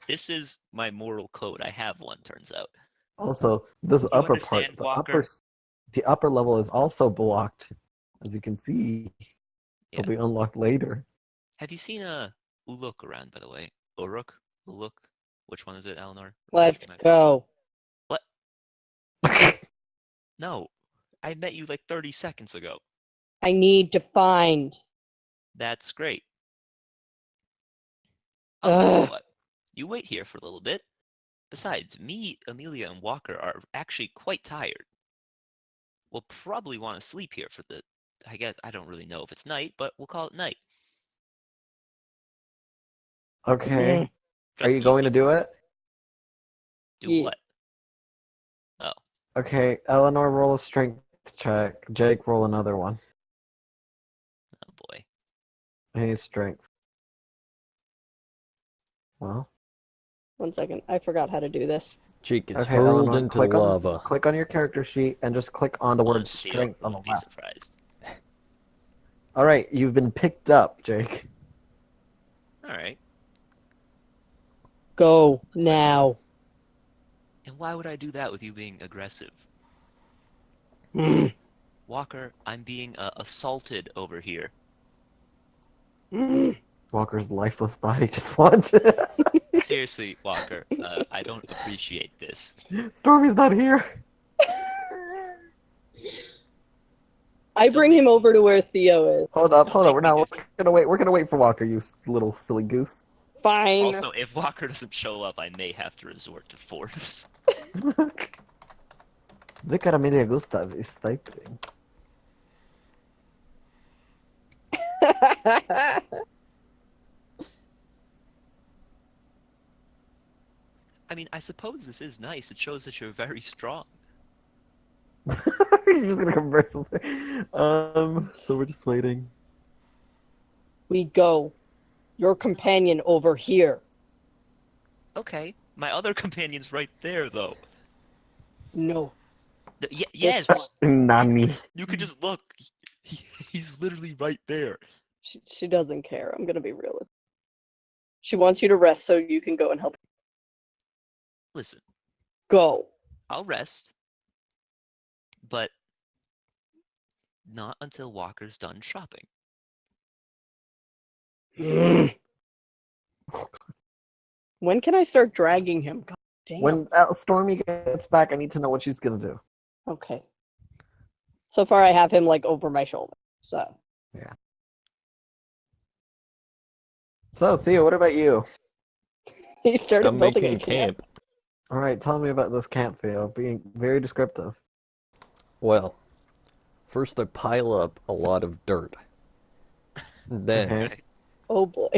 This is my moral code. I have one, turns out. Also, this Do you upper part, understand, Walker? the upper level is also blocked. As you can see, Yeah. it'll be unlocked later. Have you seen a Uluk around, by the way? Uruk? Uluk? Which one is it, Eleanor? Let's go. What? No. I met you like 30 seconds ago. I need to find. That's great. I'll tell you Ugh. what. You wait here for a little bit. Besides, me, Amelia, and Walker are actually quite tired. We'll probably want to sleep here for the... I guess I don't really know if it's night, but we'll call it night. Okay. Are Just you going to do it? Do Yeah. what? Oh. Okay, Eleanor, roll a strength check. Jake, roll another one. Oh boy. Hey, strength. Well, 1 second. I forgot how to do this. Jake gets okay, hurled Eleanor, into lava. click on your character sheet and just click on the word Honestly, strength I on the won't be left. surprised. Alright, you've been picked up, Jake. Alright. Go now. And why would I do that with you being aggressive? Mm. Walker, I'm being assaulted over here. Mm. Walker's lifeless body just watch it. Seriously, Walker, I don't appreciate this. Stormy's not here. I bring him over to where Theo is. Hold up. Don't We're make me gonna wait. We're gonna wait for Walker, you little silly goose. Fine. Also, if Walker doesn't show up, I may have to resort to force. De cara media gusta is typing. I mean, I suppose this is nice. It shows that you're very strong. You're just gonna converse with me. So we're just waiting. We go. Your companion over here. Okay, my other companion's right there, though. No. Yes, Nani. you could just look. He's literally right there. She doesn't care. I'm gonna be real with you. She wants you to rest so you can go and help. Listen, Go. I'll rest, but not until Walker's done shopping. When can I start dragging him? God damn. When Stormy gets back, I need to know what she's gonna do. Okay. So far, I have him like over my shoulder. So. Yeah. So Theo, what about you? He started I'm building making a camp. All right, tell me about this camp, Theo. Being very descriptive. Well, first I pile up a lot of dirt. Then Okay. Oh boy.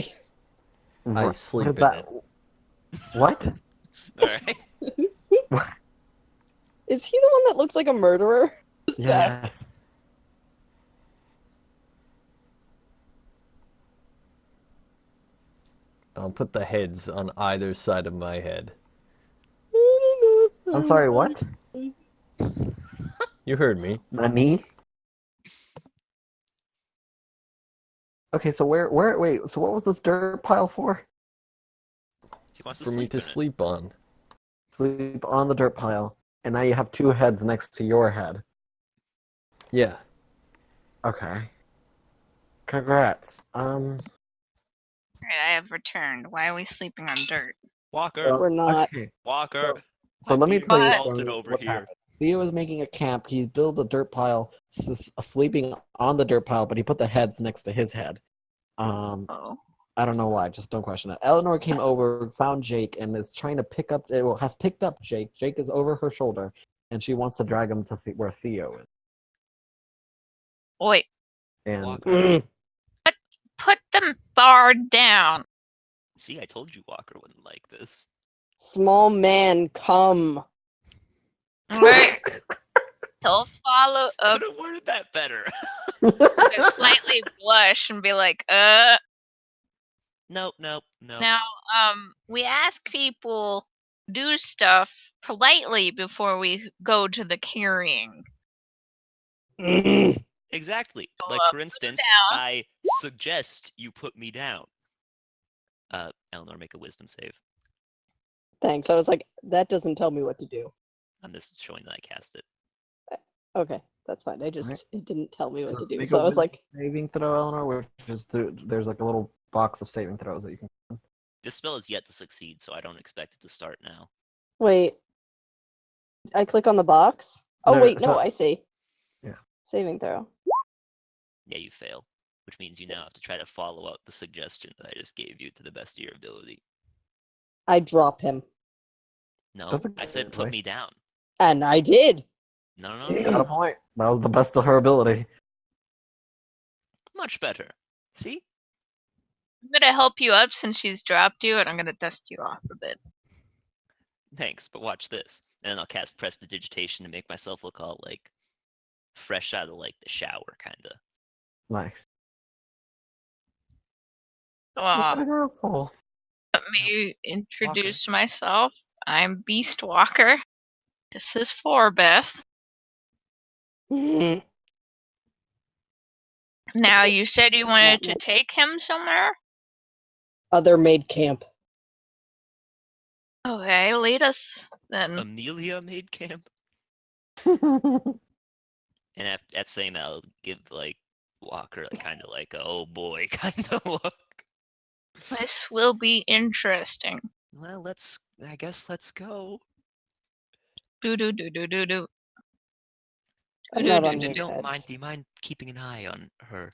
I What sleep is in that? it. What? Alright. Is he the one that looks like a murderer? Yes. I'll put the heads on either side of my head. I'm sorry, what? You heard me. Nani? Okay, so wait, so what was this dirt pile for? He wants to For me sleep to in it. sleep on. Sleep on the dirt pile. And now you have two heads next to your head. Yeah. Okay. Congrats. Alright, I have returned. Why are we sleeping on dirt? Walker, We're not. Okay. Walker. So I'm let me being tell you assaulted Stormy, over what's here. happened. Theo is making a camp. He built a dirt pile, sleeping on the dirt pile, but he put the heads next to his head. Oh. I don't know why. Just don't question it. Eleanor came over, found Jake, and is trying to pick up. Well, has picked up Jake. Jake is over her shoulder, and she wants to drag him to where Theo is. Wait, And Walker. put the bar down. See, I told you Walker wouldn't like this. Small man, come. Right. He'll follow up Could have worded that better. and slightly blush and be like, Nope. Now, we ask people do stuff politely before we go to the carrying. Exactly. Like, for instance, down. I suggest you put me down. Eleanor, make a wisdom save. Thanks. I was like, that doesn't tell me what to do. I'm just showing that I cast it. Okay, that's fine. Right. It didn't tell me what to do. Make So a I was wisdom like, saving throw, Eleanor, which is there's like a little box of saving throws that you can. This spell is yet to succeed, so I don't expect it to start now. wait. I click on the box. Oh No, wait, no, so- I see. Yeah. Saving throw. Yeah, you fail, which means you now have to try to follow up the suggestion that I just gave you to the best of your ability. I drop him, No, That's a I good said put way. me down. and I did. No, no, You no, got no. a point. That was the best of her ability. Much better. See? I'm gonna help you up since she's dropped you, and I'm gonna dust you off a bit. Thanks, but watch this. And then I'll cast Prestidigitation to make myself look all, like, fresh out of, like, the shower, kinda. Nice. Aw, What an asshole. let me introduce myself. I'm Beast Walker. This is Forbeth. Mhm. Now, you said you wanted to much. take him somewhere? Other maid camp. Okay, lead us then. Amelia made camp? And at saying that, I'll give, like, Walker kind of like a, oh boy kind of look. This will be interesting. Well, I guess let's go. Do do do do do do. I'm not on If you these don't heads. mind, do you mind keeping an eye on her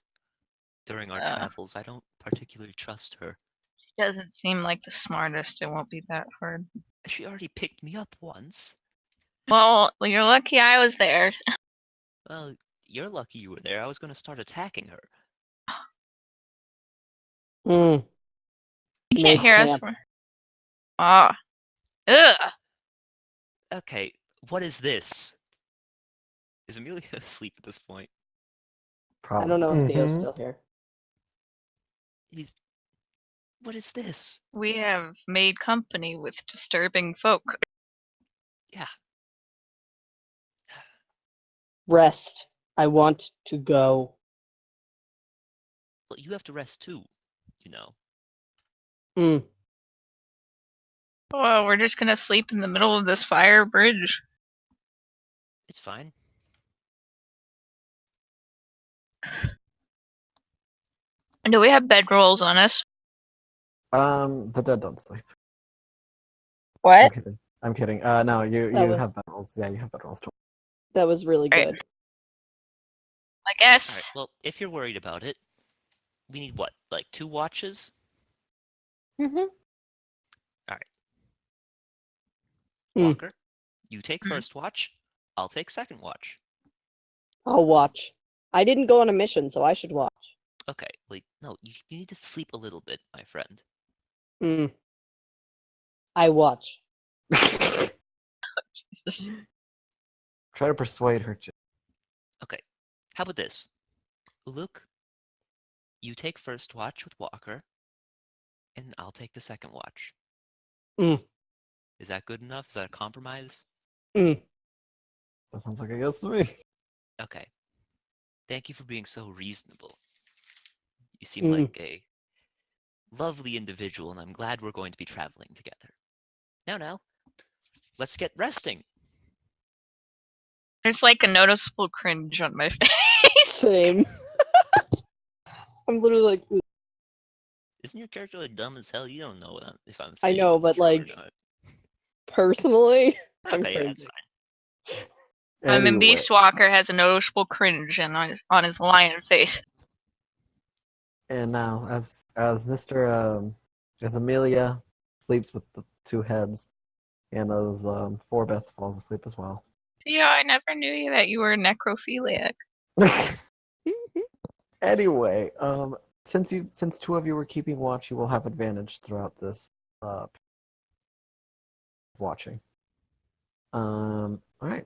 during our Uh. travels? I don't particularly trust her. Doesn't seem like the smartest. It won't be that hard. She already picked me up once. Well, you're lucky I was there. Well, you're lucky you were there. I was going to start attacking her. Mm. You can't Maid hear us. camp. Ah. Ugh. Okay, what is this? Is Amelia asleep at this point? I Probably. don't know if Theo's Mhm. still here. What is this? We have made company with disturbing folk. Yeah. Rest. I want to go. Well, you have to rest too, you know. Mm. Well, we're just gonna sleep in the middle of this fire bridge. It's fine. Do we have bedrolls on us? The dead don't sleep. I'm What? kidding. I'm kidding. No, you was- have bedrolls. Yeah, you have bedrolls too. That was really Right. good. I Alright, guess. well, if you're worried about it, we need what? Like 2 watches? Mm-hmm. Mm. Walker, you take Mhm. first watch. I'll take second watch. I'll watch. I didn't go on a mission, so I should watch. Okay, like, no, you need to sleep a little bit, my friend. Mm. I watch. Jesus. Try to persuade her. Okay, how about this? Luke, you take first watch with Walker, and I'll take the second watch. Mm. Is that good enough? Is that a compromise? Mm. That sounds like a yes to me. Okay. Thank you for being so reasonable. You seem Mm. like a lovely individual, and I'm glad we're going to be traveling together. Now, let's get resting. There's like a noticeable cringe on my face. Same. I'm literally like, "Ooh." Isn't your character like dumb as hell? You don't know if I'm I saying know, what's but, true or like, not. personally, I'm Okay, yeah, that's cringing. fine. I mean, Anyway, Beast Walker has a noticeable cringe on his lion face. And now, as Amelia sleeps with the 2 heads, and as Forbeth falls asleep as well. Yeah, I never knew that you were a necrophiliac. Anyway, since 2 of you were keeping watch, you will have advantage throughout this watching. All right.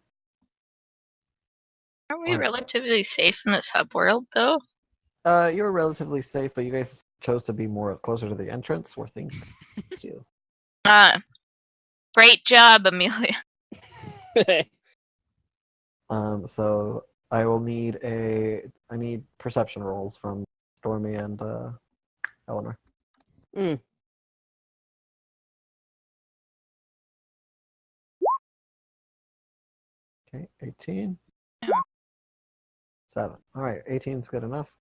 Are we Right. relatively safe in this hub world, though? You're relatively safe, but you guys chose to be more closer to the entrance where things you. Great job, Amelia. So I will need perception rolls from Stormy and Eleanor. Mm. Okay, 18. Yeah. 7. All right, 18 is good enough.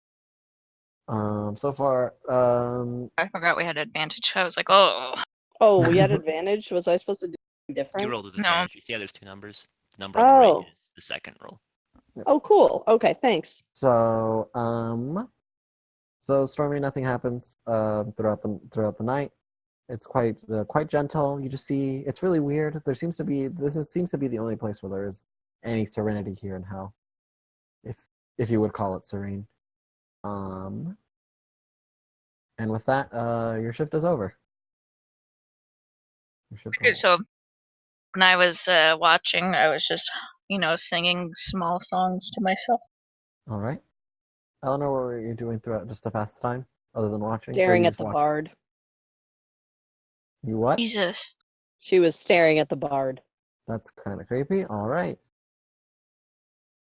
So far, I forgot we had advantage. I was like, oh, Oh, we had advantage. Was I supposed to do something You different? rolled with No. advantage. You see how there's two numbers? The number on the right Oh. is the second roll. Oh, cool. Okay, thanks. so Stormy, nothing happens throughout the night. It's quite gentle. You just see it's really weird. Seems to be the only place where there is any serenity here in hell, if you would call it serene. And with that, your shift is over. Your shift Okay, is so when I was watching, I was just, singing small songs to myself. all right. Eleanor, what were you doing throughout just to pass the time, other than watching? Or Staring you at just the watching? bard. You what? Jesus. She was staring at the bard. That's kind of creepy. All right.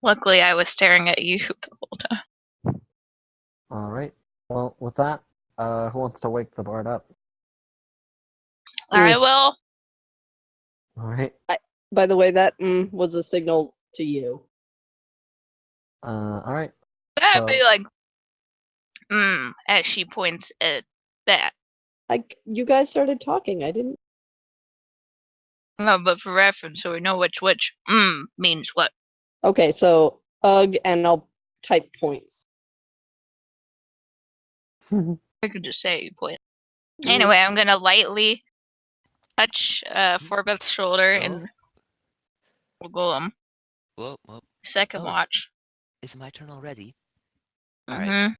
Luckily, I was staring at you the whole time. All right. Well, with that, who wants to wake the bard up? I will. All right. By the way, that was a signal to you. All right. That'd So- be like, as she points at that. You guys started talking. I didn't. No, but for reference, so we know which means what. Okay, so ugh, and I'll type points. I could just say point. Anyway, I'm gonna lightly touch Forbeth's shoulder and we'll go Whoa. second Oh. watch. Is it my turn already? Mm-hmm. Alright.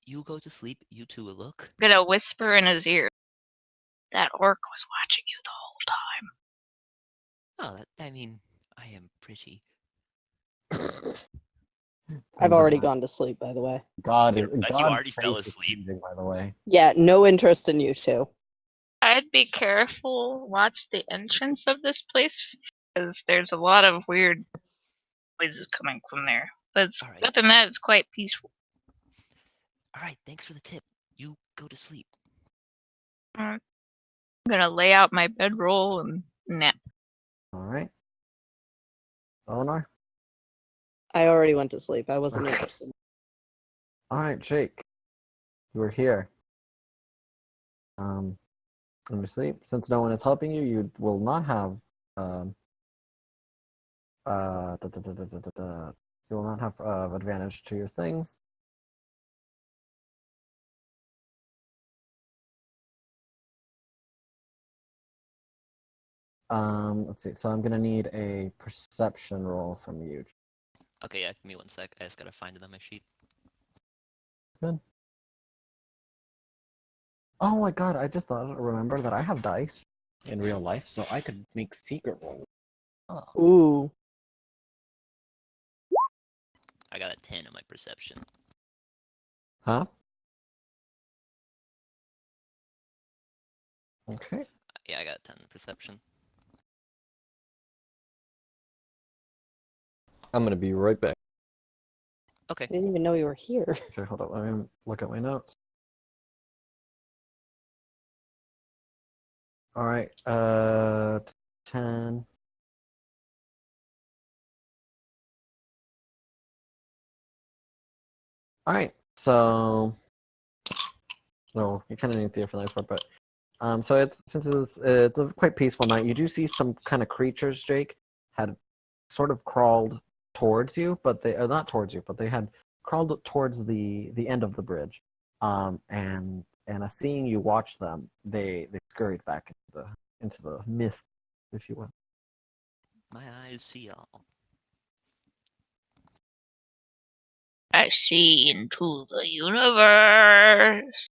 You go to sleep. You two will look. I'm gonna whisper in his ear. That orc was watching you the whole time. Oh, I am pretty. I've already gone to sleep, by the way. God, You God's already fell face is asleep. changing, by the way. Yeah, no interest in you two. I'd be careful. Watch the entrance of this place because there's a lot of weird noises coming from there. But Alright. other than that, it's quite peaceful. Alright, thanks for the tip. You go to sleep. I'm gonna lay out my bedroll and nap. All right. Eleanor? I already went to sleep. I wasn't Okay. interested. All right, Jake. You are here. Let me sleep. Since no one is helping you, you will not have you will not have advantage to your things. Let's see. So I'm gonna need a perception roll from you. Okay, yeah, give me one sec. I just gotta find it on my sheet. Good. Oh my god! I just remember that I have dice in real life, so I could make secret rolls. Oh. Ooh. I got a 10 on my perception. Huh? Okay. Yeah, I got a 10 on perception. I'm gonna be right back. Okay. I didn't even know you were here. Okay, hold on. Let me look at my notes. All right. 10. All right. So you kind of need the for the next part, but so it's a quite peaceful night. You do see some kind of creatures, Jake, had sort of crawled towards you, but they are not towards you, but they had crawled towards the end of the bridge. And seeing you watch them, they scurried back into the mist, if you will. My eyes see all. I see into the universe.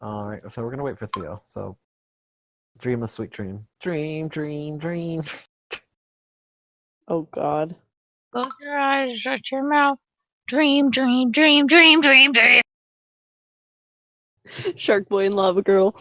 All right, so we're gonna wait for Theo. So, dream a sweet dream. Dream, dream, dream. Oh God. Close your eyes, shut your mouth. Dream, dream, dream, dream, dream, dream. Shark Boy and Lava Girl.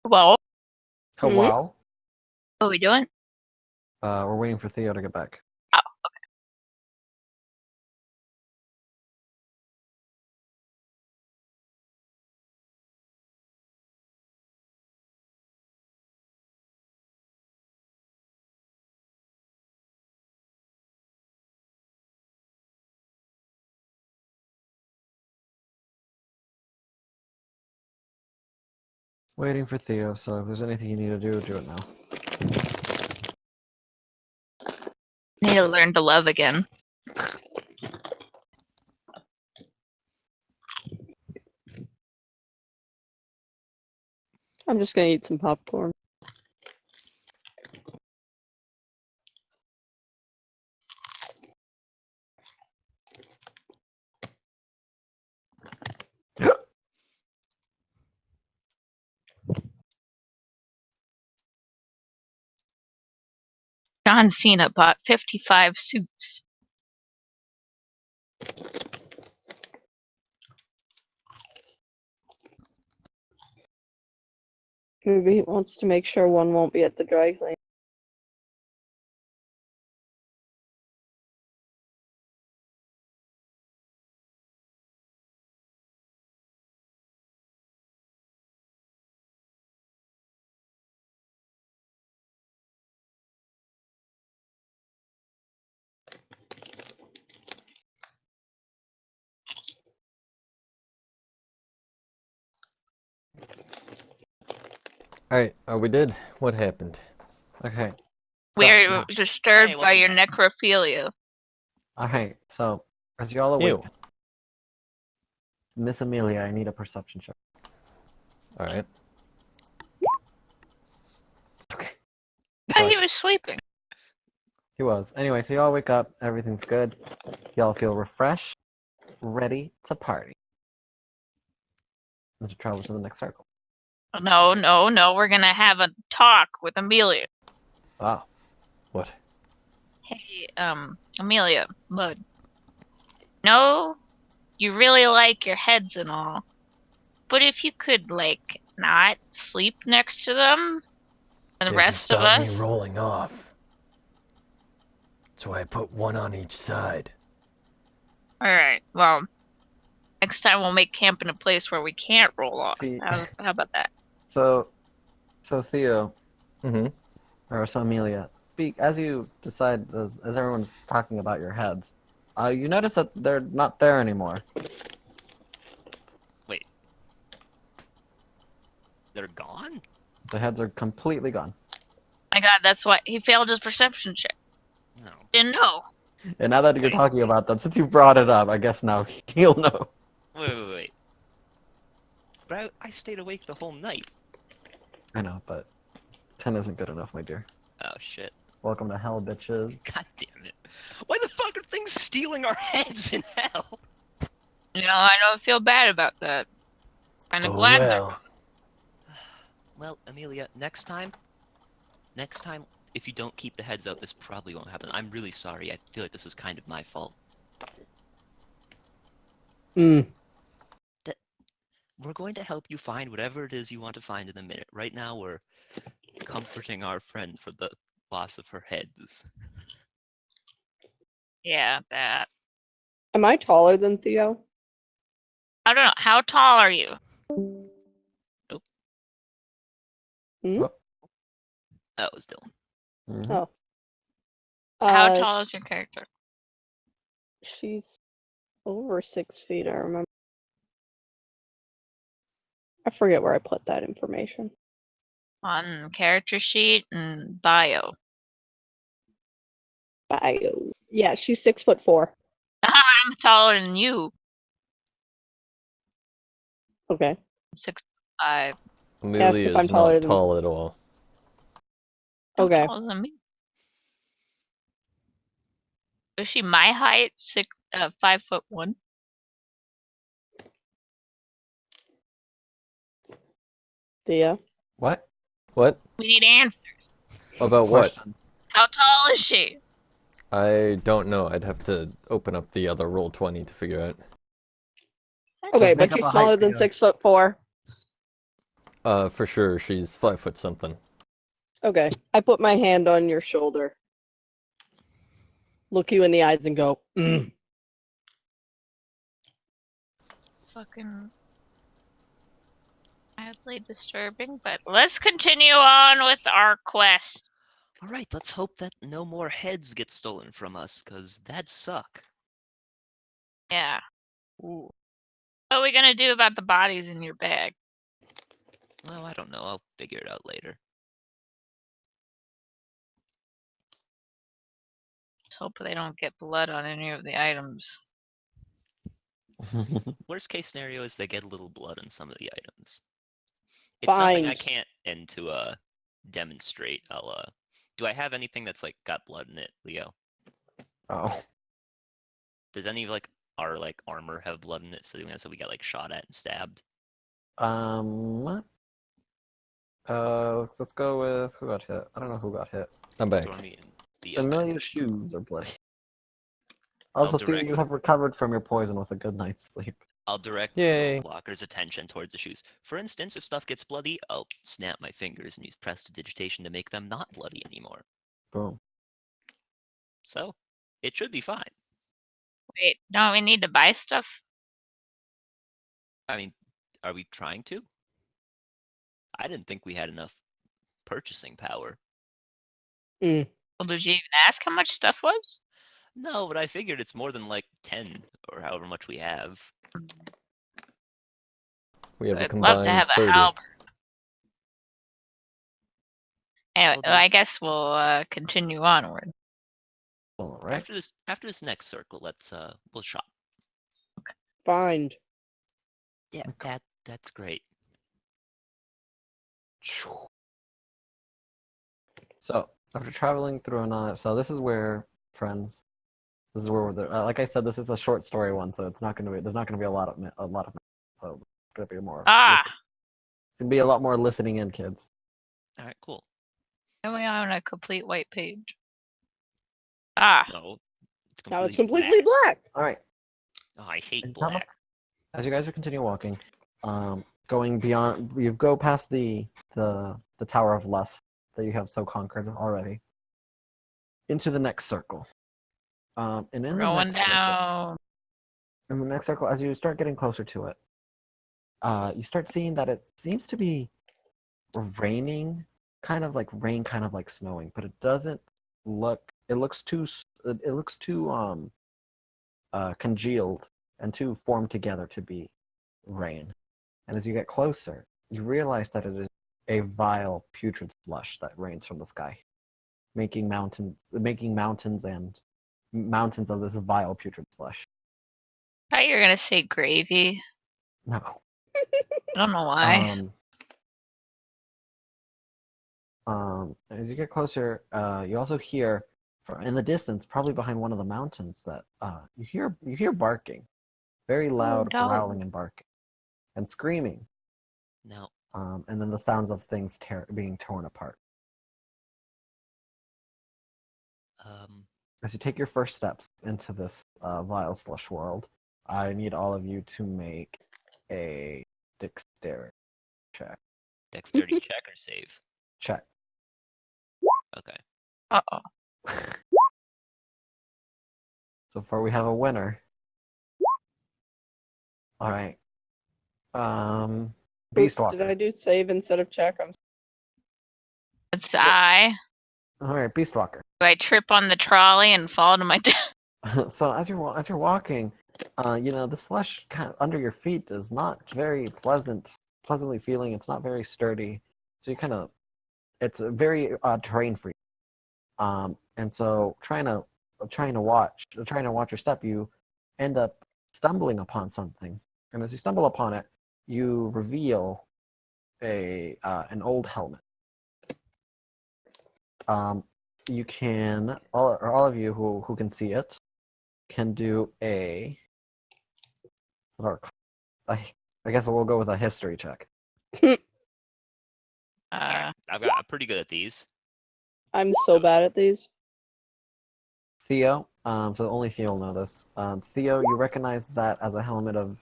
Well, Oh, Hmm? wow. what are we doing? We're waiting for Theo to get back. Oh, Waiting for Theo, so if there's anything you need to do, do it now. I need to learn to love again. I'm just gonna eat some popcorn. John Cena bought 55 suits. Maybe he wants to make sure one won't be at the dry clean. Alright, are we dead? What happened? Okay. We're So, disturbed Hey, by welcome your back. necrophilia. alright, so, as you all awake, Ew. Miss Amelia, I need a perception check. Alright. Okay. But he was sleeping. He was. Anyway, so you all wake up, everything's good. You all feel refreshed, ready to party. And to travel to the next circle. No, we're gonna have a talk with Amelia. Wow. What? Hey, Amelia, bud. No, you really like your heads and all. But if you could, like, not sleep next to them, and the They rest can of stop us. me rolling off. That's why I put one on each side. Alright, well, next time we'll make camp in a place where we can't roll off. See- How about that? So Theo, Mm-hmm. or so Amelia, speak as you decide, as everyone's talking about your heads. You notice that they're not there anymore. Wait. They're gone? The heads are completely gone. My god, that's why he failed his perception check. No. Didn't know. And now that you're Wait. talking about them, since you brought it up, I guess now he'll know. Wait. But I stayed awake the whole night. I know, but 10 isn't good enough, my dear. Oh, shit. Welcome to hell, bitches. God damn it. Why the fuck are things stealing our heads in hell? You know, I don't feel bad about that. Kinda Oh glad well. Well, Amelia, next time, if you don't keep the heads out, this probably won't happen. I'm really sorry. I feel like this is kind of my fault. Mm. We're going to help you find whatever it is you want to find in a minute. Right now, we're comforting our friend for the loss of her heads. Yeah, that. Am I taller than Theo? I don't know. How tall are you? Hmm? That was Dylan. Mhm. Oh. How tall is your character? She's over 6 feet, I remember. I forget where I put that information. On character sheet and bio. Bio. Yeah, she's 6'4". I'm taller than you. Okay. 6'5". Amelia if I'm is taller not than- tall at all. Okay. Taller than me. Is she my height? 5'1"? Thea. What? What? We need answers. About what? Question. How tall is she? I don't know. I'd have to open up the other Roll20 to figure out. Okay, Just but make up she's a height smaller than together. 6'4". For sure, she's 5 foot something. Okay. I put my hand on your shoulder. Look you in the eyes and go, Fucking mildly disturbing, but let's continue on with our quest. All right, let's hope that no more heads get stolen from us, cause that'd suck. Yeah. Ooh. What are we gonna do about the bodies in your bag? Well, I don't know. I'll figure it out later. Let's hope they don't get blood on any of the items. Worst case scenario is they get a little blood on some of the items. It's nothing I Find. can't end to demonstrate. Do I have anything that's like got blood in it, Leo? Oh. Does any of like our like armor have blood in it? So we got like shot at and stabbed. Let's go with who got hit. I don't know who got hit. I'm back. Stormy and Theo. Amelia's shoes are bloody. I'll Also, Theo, direct- you have recovered from your poison with a good night's sleep. I'll direct Yay. Walker's attention towards the shoes. For instance, if stuff gets bloody, I'll snap my fingers and use prestidigitation to make them not bloody anymore. Boom. So, it should be fine. Wait, don't we need to buy stuff? I mean, are we trying to? I didn't think we had enough purchasing power. Well, did you even ask how much stuff was? No, but I figured it's more than like 10 or however much we have. We have a I'd love combined to have 30. a halberd. Anyway, Well, I guess we'll continue onward. All right. After this next circle, we'll shop. Find. Yeah, that's great. So, after traveling through another, so this is where friends. This is where we're. Like I said, this is a short story one, so it's not going to be. There's not going to be a lot of. So it's going to be more. Ah! It's going to be a lot more listening in, kids. All right, cool. Then we on a complete white page. Ah, No, it's Now it's completely completely black. All right. Oh, I hate And Thomas, black. as you guys are continue walking, going beyond, you go past the Tower of Lust that you have so conquered already, into the next circle. And in the going next circle, down. in the next circle, as you start getting closer to it, you start seeing that it seems to be raining, kind of like rain, kind of like snowing, but it doesn't look. It looks too congealed and too formed together to be rain. And as you get closer, you realize that it is a vile, putrid slush that rains from the sky, making mountains and mountains of this vile, putrid slush. I thought you were gonna say gravy. No. I don't know why. As you get closer, you also hear in the distance, probably behind one of the mountains, that you hear barking, very loud no. growling and barking, and screaming. No. And then the sounds of things being torn apart. As you take your first steps into this vile slush world, I need all of you to make a dexterity check. Dexterity check or save? Check. Okay. Uh-oh. So far, we have a winner. All right. Beast Oops, Walker. did I do save instead of check? It's I. All right, Beast Walker. Do I trip on the trolley and fall to my death? So as you're walking, the slush kind of under your feet is not very pleasantly feeling. It's not very sturdy. So it's a very odd terrain for you. And so trying to watch your step, you end up stumbling upon something. And as you stumble upon it, you reveal an old helmet. You can all of you who can see it can do a. I guess we'll go with a history check. I'm pretty good at these. I'm so bad at these. Theo, so only Theo will know this. Theo, you recognize that as a helmet of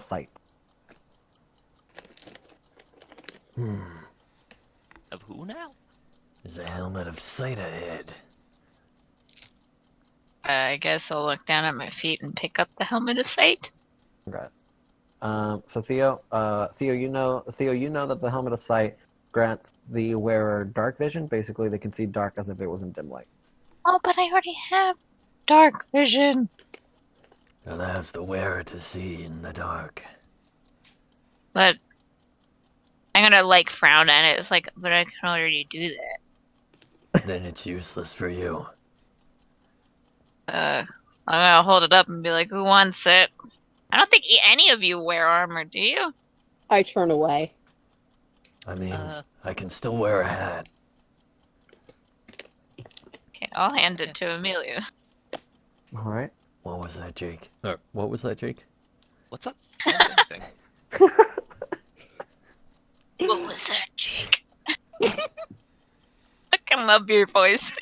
sight. Of who now? There's a helmet of sight ahead. I guess I'll look down at my feet and pick up the helmet of sight. Right. So Theo, you know that the helmet of sight grants the wearer dark vision. Basically, they can see dark as if it was in dim light. Oh, but I already have dark vision. Allows the wearer to see in the dark. But I'm gonna frown at it. It's like, but I can already do that. Then it's useless for you. I'm gonna hold it up and be like, who wants it? I don't think any of you wear armor, do you? I turn away. I mean, I can still wear a hat. Okay, I'll hand it to Amelia. All right. What was that, Jake? What was that, Jake? What's up? I didn't say anything. What was that, Jake? I can love your voice.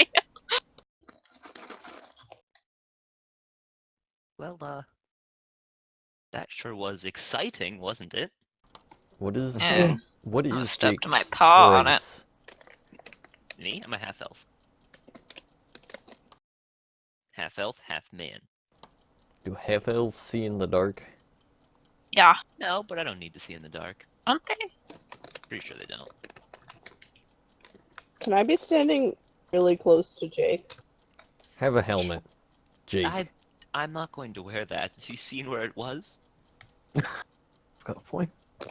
Well, that sure was exciting, wasn't it? What is Yeah. what I is stubbed Jake's my paw on it. race? Me? I'm a half elf. Half elf, half man. Do half elves see in the dark? Yeah, No, but I don't need to see in the dark. aren't they? Pretty sure they don't. Can I be standing really close to Jake? Have a helmet, Jake. I'm not going to wear that. Have you seen where it was? Got a point. I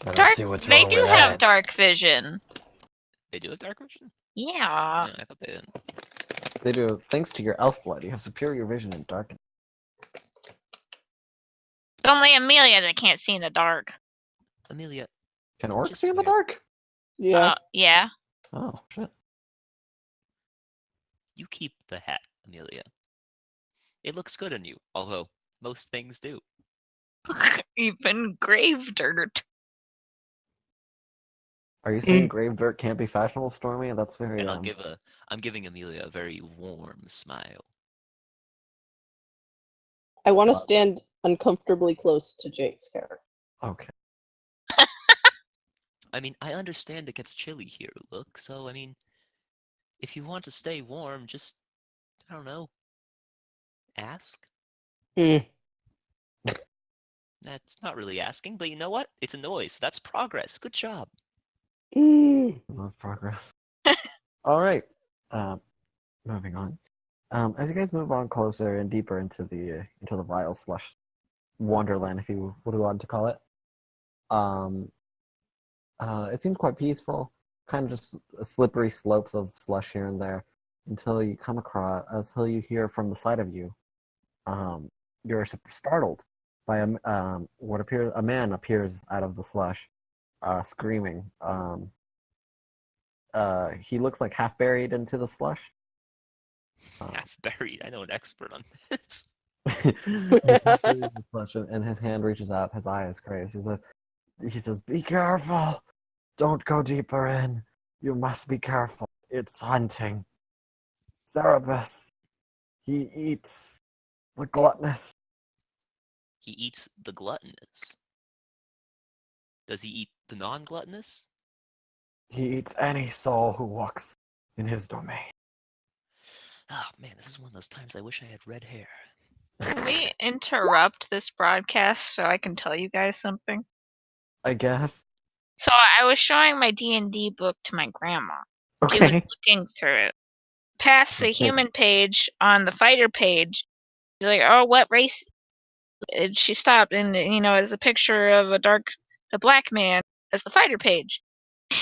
don't Dark. see what's They wrong do with have that. dark vision. They do have dark vision? Yeah. Yeah, I thought they didn't. They do. Thanks to your elf blood, you have superior vision in darkness. It's only Amelia that can't see in the dark. Amelia, Can orcs Just see in the weird. dark? Yeah. Yeah. Oh shit. you keep the hat, Amelia. It looks good on you, although most things do. Even grave dirt. Are you saying grave dirt can't be fashionable, Stormy? That's very. And I'm giving Amelia a very warm smile. I want to stand uncomfortably close to Jake's character. Okay. I mean, I understand it gets chilly here, look, so I mean, if you want to stay warm, just, I don't know, ask? Mm. That's not really asking, but you know what? It's a noise, so that's progress. Good job. Mm. Love progress. All right. Moving on. As you guys move on closer and deeper into the vile slush wonderland, if you would want to call it, it seems quite peaceful. Kind of just slippery slopes of slush here and there, until you you hear from the side of you. You're startled by a man appears out of the slush, screaming. He looks like half buried into the slush. Half buried. I know an expert on this. He's half buried in the slush, and his hand reaches out. His eye is crazed. He says, "Be careful! Don't go deeper in. You must be careful. It's hunting. Cerebus. He eats the gluttonous." He eats the gluttonous. Does he eat the non-gluttonous? He eats any soul who walks in his domain. Oh man, this is one of those times I wish I had red hair. Can we interrupt this broadcast so I can tell you guys something? I guess. So I was showing my D&D book to my grandma. She was Okay. looking through it. Past the human page, on the fighter page, she's like, "Oh, what race?" And she stopped, and it's a picture of a black man as the fighter page,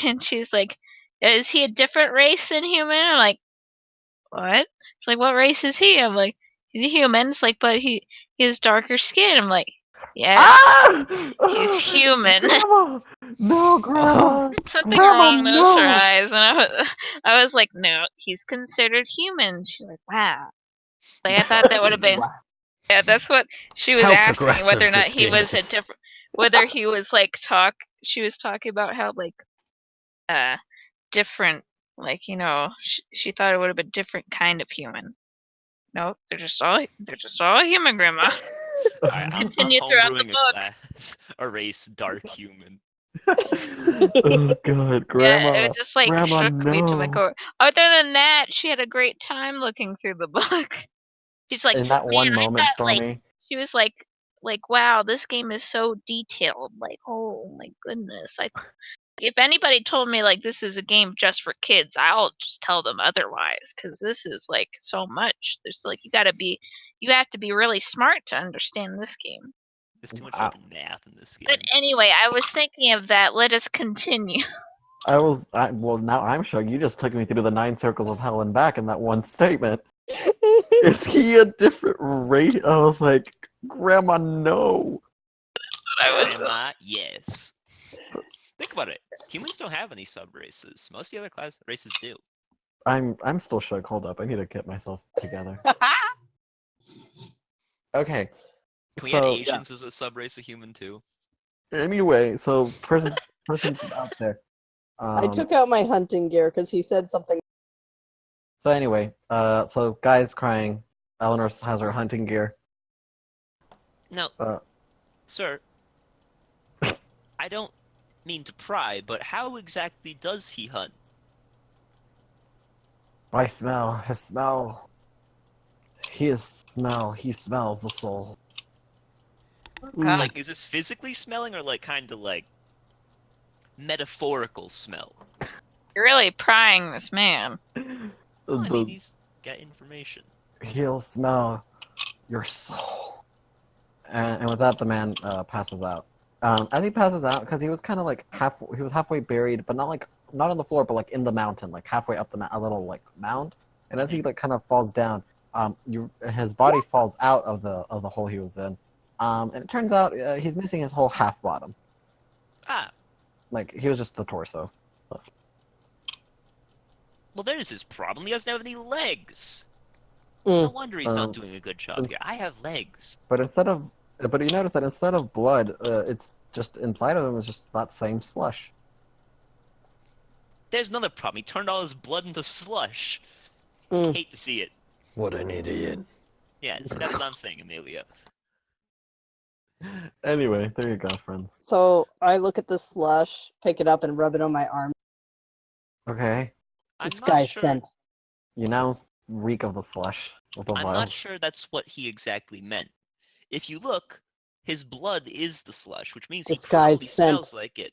and she's like, "Is he a different race than human?" I'm like, "What?" It's like, "What race is he?" I'm like, "He's a human." It's like, "But he has darker skin." I'm like, "Yeah, he's human." Grandma! No, Grandma! Something Grandma, wrong with her no! eyes, and I was like, "No, he's considered human." She's like, "Wow." Like, I thought that would have been. Wow. Yeah, that's what she was How asking, whether or progressive not this he game was a is. different, whether he was like she was talking about how different, she thought it would have been different kind of human. No, they're just all human, Grandma. Alright, Continue I'm throughout the homebrewing book. a class, a race, dark human. Oh god, Yeah, Grandma. it just like Grandma, shook me to my no. core. Other than that, she had a great time looking through the book. She's like, In that man, one I moment, thought like Stormy, she was like, wow, this game is so detailed. Like, oh my goodness. If anybody told me like this is a game just for kids, I'll just tell them otherwise because this is like so much. There's like you have to be really smart to understand this game. There's too much wow. fucking math in this But game. anyway, I was thinking of that. Let us continue. well, now I'm shocked. You just took me through the 9 circles of hell and back in that one statement. Is he a different race? I was like, Grandma, no. I was Grandma, yes. Think about it. Humans don't have any sub races. Most of the other class races do. I'm still shook. Hold up. I need to get myself together. Okay. Can we add So, Asians as a sub race of human too? anyway, so person's out there. I took out my hunting gear because he said something. So anyway, so guy's crying. Eleanor has her hunting gear. Now, Uh, sir, I don't mean to pry, but how exactly does he hunt? I smell his smell. He smells the soul. God. Like, is this physically smelling or like kind of like metaphorical smell? You're really prying this man. Well, I mean, he's got information. He'll smell your soul. And with that, the man passes out. As he passes out, because he was kind of like he was halfway buried, but not on the floor, but like in the mountain, like halfway up a little like mound. And as he like kind of falls down, his body falls out of the hole he was in. And it turns out he's missing his whole half bottom. Ah, Like he was just the torso. well, there's his problem. He doesn't have any legs. No Mm. wonder he's not doing a good job here. I have legs. But you notice that instead of blood, it's just inside of him is just that same slush. There's another problem. He turned all his blood into slush. Mm. Hate to see it. What an idiot. Yeah, see, that's what I'm saying, Amelia. Anyway, there you go, friends. So I look at the slush, pick it up, and rub it on my arm. Okay, I'm This not guy's sure. scent. you now reek of the slush of the I'm vials. not sure that's what he exactly meant. If you look, his blood is the slush, which means he This guy's probably scent. smells like it.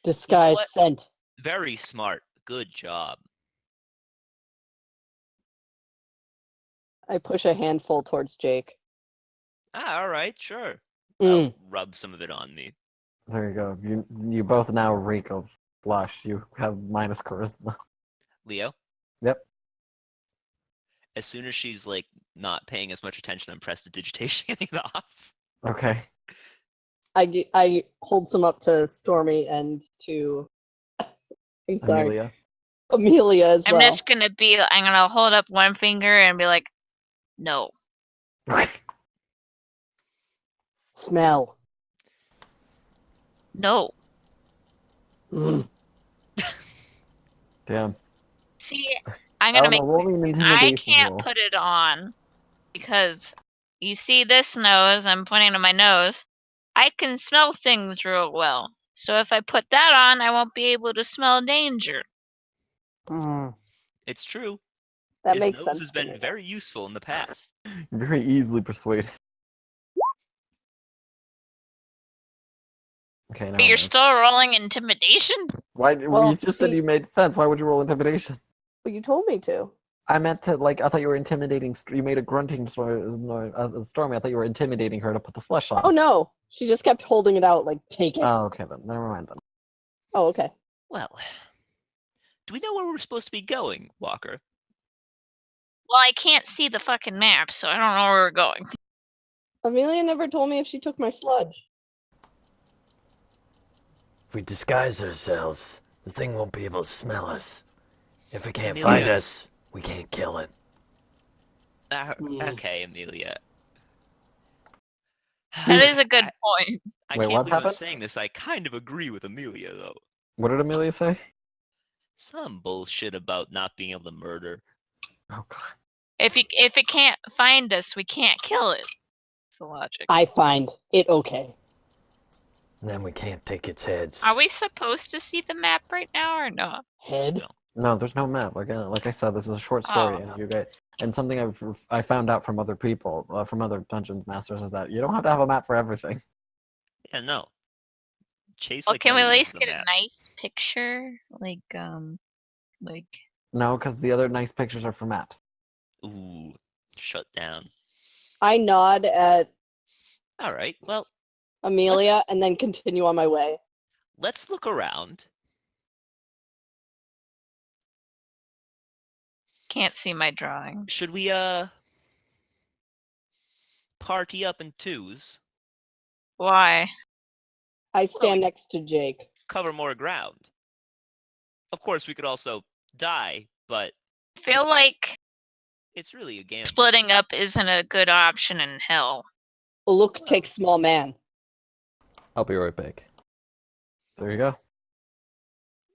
Disguise what? scent. Very smart. Good job. I push a handful towards Jake. Ah, all right, sure. Mm. I'll rub some of it on me. There you go. You both now reek of slush. You have minus charisma. Leo? Yep. As soon as she's like not paying as much attention, I'm prestidigitation it off. Okay. I hold some up to Stormy and to I'm sorry, Amelia as I'm well. just I'm gonna hold up one finger and be like, no. Smell. No. Mm. Damn. See, I'm gonna make roll me an I intimidation can't roll. put it on because you see this nose I'm pointing to my nose. I can smell things real well. So if I put that on, I won't be able to smell danger. Mm. It's true. That His makes nose sense has to been me. very useful in the past. Very easily persuaded. Okay, now But you're still rolling intimidation? why? Well, You just said see- you made sense. Why would you roll intimidation? But you told me to. I meant to I thought you were intimidating. You made a grunting Stormy. I thought you were intimidating her to put the slush on. Oh no, she just kept holding it out like, take it. Oh, okay then. Never mind then. Oh, okay. Well, do we know where we're supposed to be going, Walker? Well, I can't see the fucking map, so I don't know where we're going. Amelia never told me if she took my sludge. If we disguise ourselves, the thing won't be able to smell us. If it can't Amelia. find us, we can't kill it. Okay, Amelia. That is a good point. I Wait, can't what believe I'm happened? saying this. I kind of agree with Amelia, though. What did Amelia say? Some bullshit about not being able to murder. Oh god. If it can't find us, we can't kill it. That's the logic. I find it okay. Then we can't take its heads. Are we supposed to see the map right now or not? Head. No. No, there's no map. Like I said, this is a short story, Oh. and you get and something I found out from other people, from other dungeon masters, is that you don't have to have a map for everything. Yeah, no. Chase Well, like can we at never uses least the get map. a nice picture? Like No, because the other nice pictures are for maps. Ooh, shut down. I nod at All right. Well, Amelia Let's- and then continue on my way. let's look around. can't see my drawing. Should we party up in twos? Why? I stand we- next to Jake. Cover more ground. Of course, we could also die, but I feel like it's really a gamble. splitting up isn't a good option in hell. Look takes small man. I'll be right back. There you go.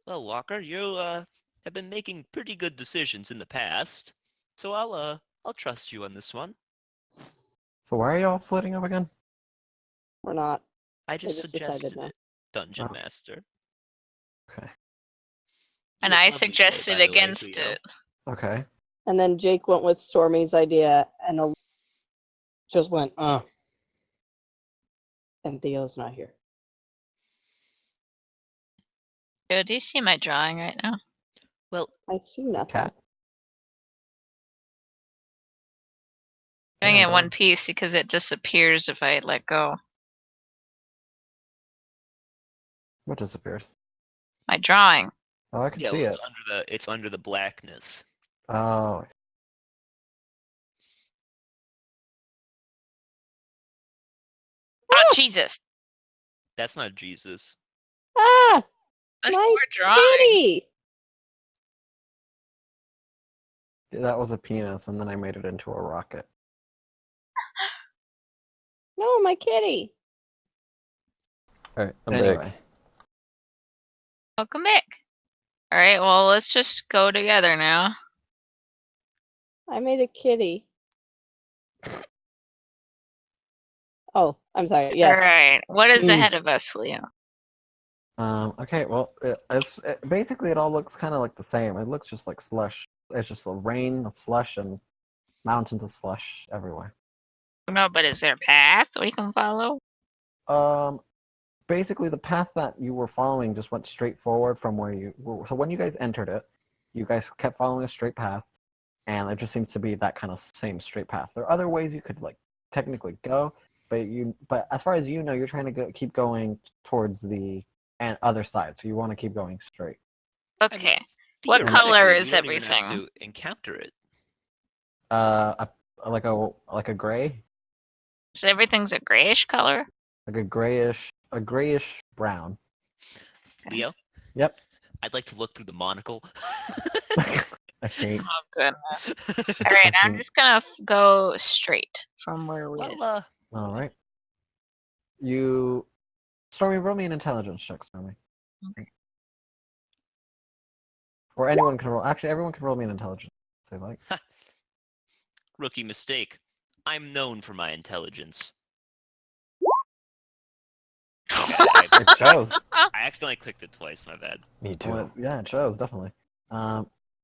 Well, Walker, you have been making pretty good decisions in the past, so I'll trust you on this one. So why are y'all splitting up again? We're not. I just just decided suggested now. it, Dungeon Oh. Master. Okay. And You look I lovely today, suggested by the way, against Leo. it. Okay. And then Jake went with Stormy's idea, and just went, And Theo's not here. Yo, do you see my drawing right now? Well, I see nothing. Cat. Doing Yeah, it in one drawing. piece because it disappears if I let go. What disappears? My drawing. Oh, I can yeah, see well, it. it's under the blackness. Oh, Oh, Jesus! That's not Jesus. Ah! That's My your drawing. kitty! that was a penis, and then I made it into a rocket. No, my kitty! Alright, I'm Anyway. back. Welcome back. Alright, well, let's just go together now. I made a kitty. Oh, I'm sorry. Yes. Alright, what is Mm. ahead of us, Leo? Okay, well, basically it all looks kind of like the same. It looks just like slush. It's just a rain of slush and mountains of slush everywhere. No, but is there a path we can follow? Basically the path that you were following just went straight forward from where you were. So when you guys entered it, you guys kept following a straight path, and it just seems to be that kind of same straight path. There are other ways you could like technically go, but as far as you know, you're trying to keep going towards the other side. So you want to keep going straight. Okay. What color Theoretically, is we don't even have everything? to encounter it. Like a gray, So everything's a grayish color? like a grayish brown. Okay. Leo, Yep. I'd like to look through the monocle. I hate. Oh, goodness. Alright, I'm just gonna go straight from where we is. Well, All right. Stormy, roll me an intelligence check, Stormy. Okay. Or anyone can roll. Actually, everyone can roll me an intelligence if they like. rookie mistake. I'm known for my intelligence. Okay, It shows. I accidentally clicked it twice, my bad. Me too. Well, yeah, it shows definitely.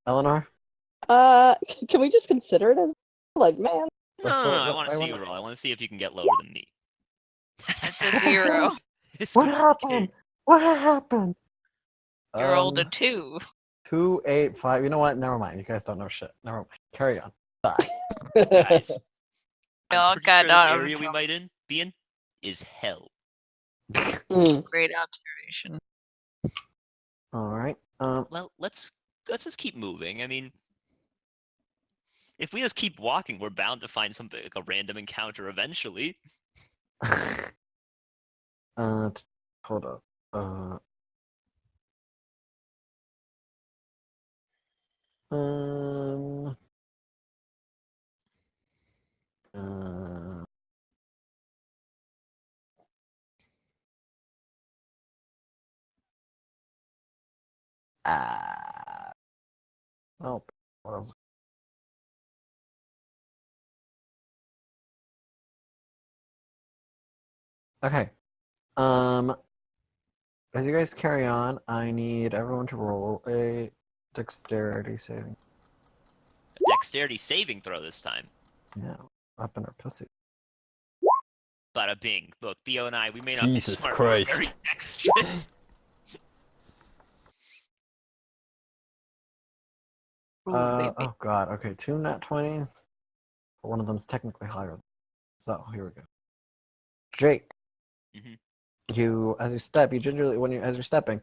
Eleanor. Can we just consider it as like, man? No, Let's no, go- no, I want to I see wanna- you roll. I want to see if you can get lower than me. It's a 0. It's What okay. happened? What happened? You rolled a 2. 2, 8, 5. You know what? Never mind. You guys don't know shit. Never mind. Carry on. Bye. Guys, Oh, I'm pretty God, sure this no, area we no. might be in is hell. Mm. Great observation. All right. Well, let's just keep moving. I mean, if we just keep walking, we're bound to find something like a random encounter eventually. Hold up. Um. Uh, oh, what else? Okay. as you guys carry on, I need everyone to roll a dexterity saving. A dexterity saving throw this time. Yeah, up in our pussy. Bada bing. Look, Theo and I, we may not be Jesus smart, but we're Christ. very dexterous. Ooh, baby. Oh god, okay, 2 nat 20s. One of them's technically higher. So, here we go. Jake. Mhm. You, as you step, you gingerly, as you're stepping,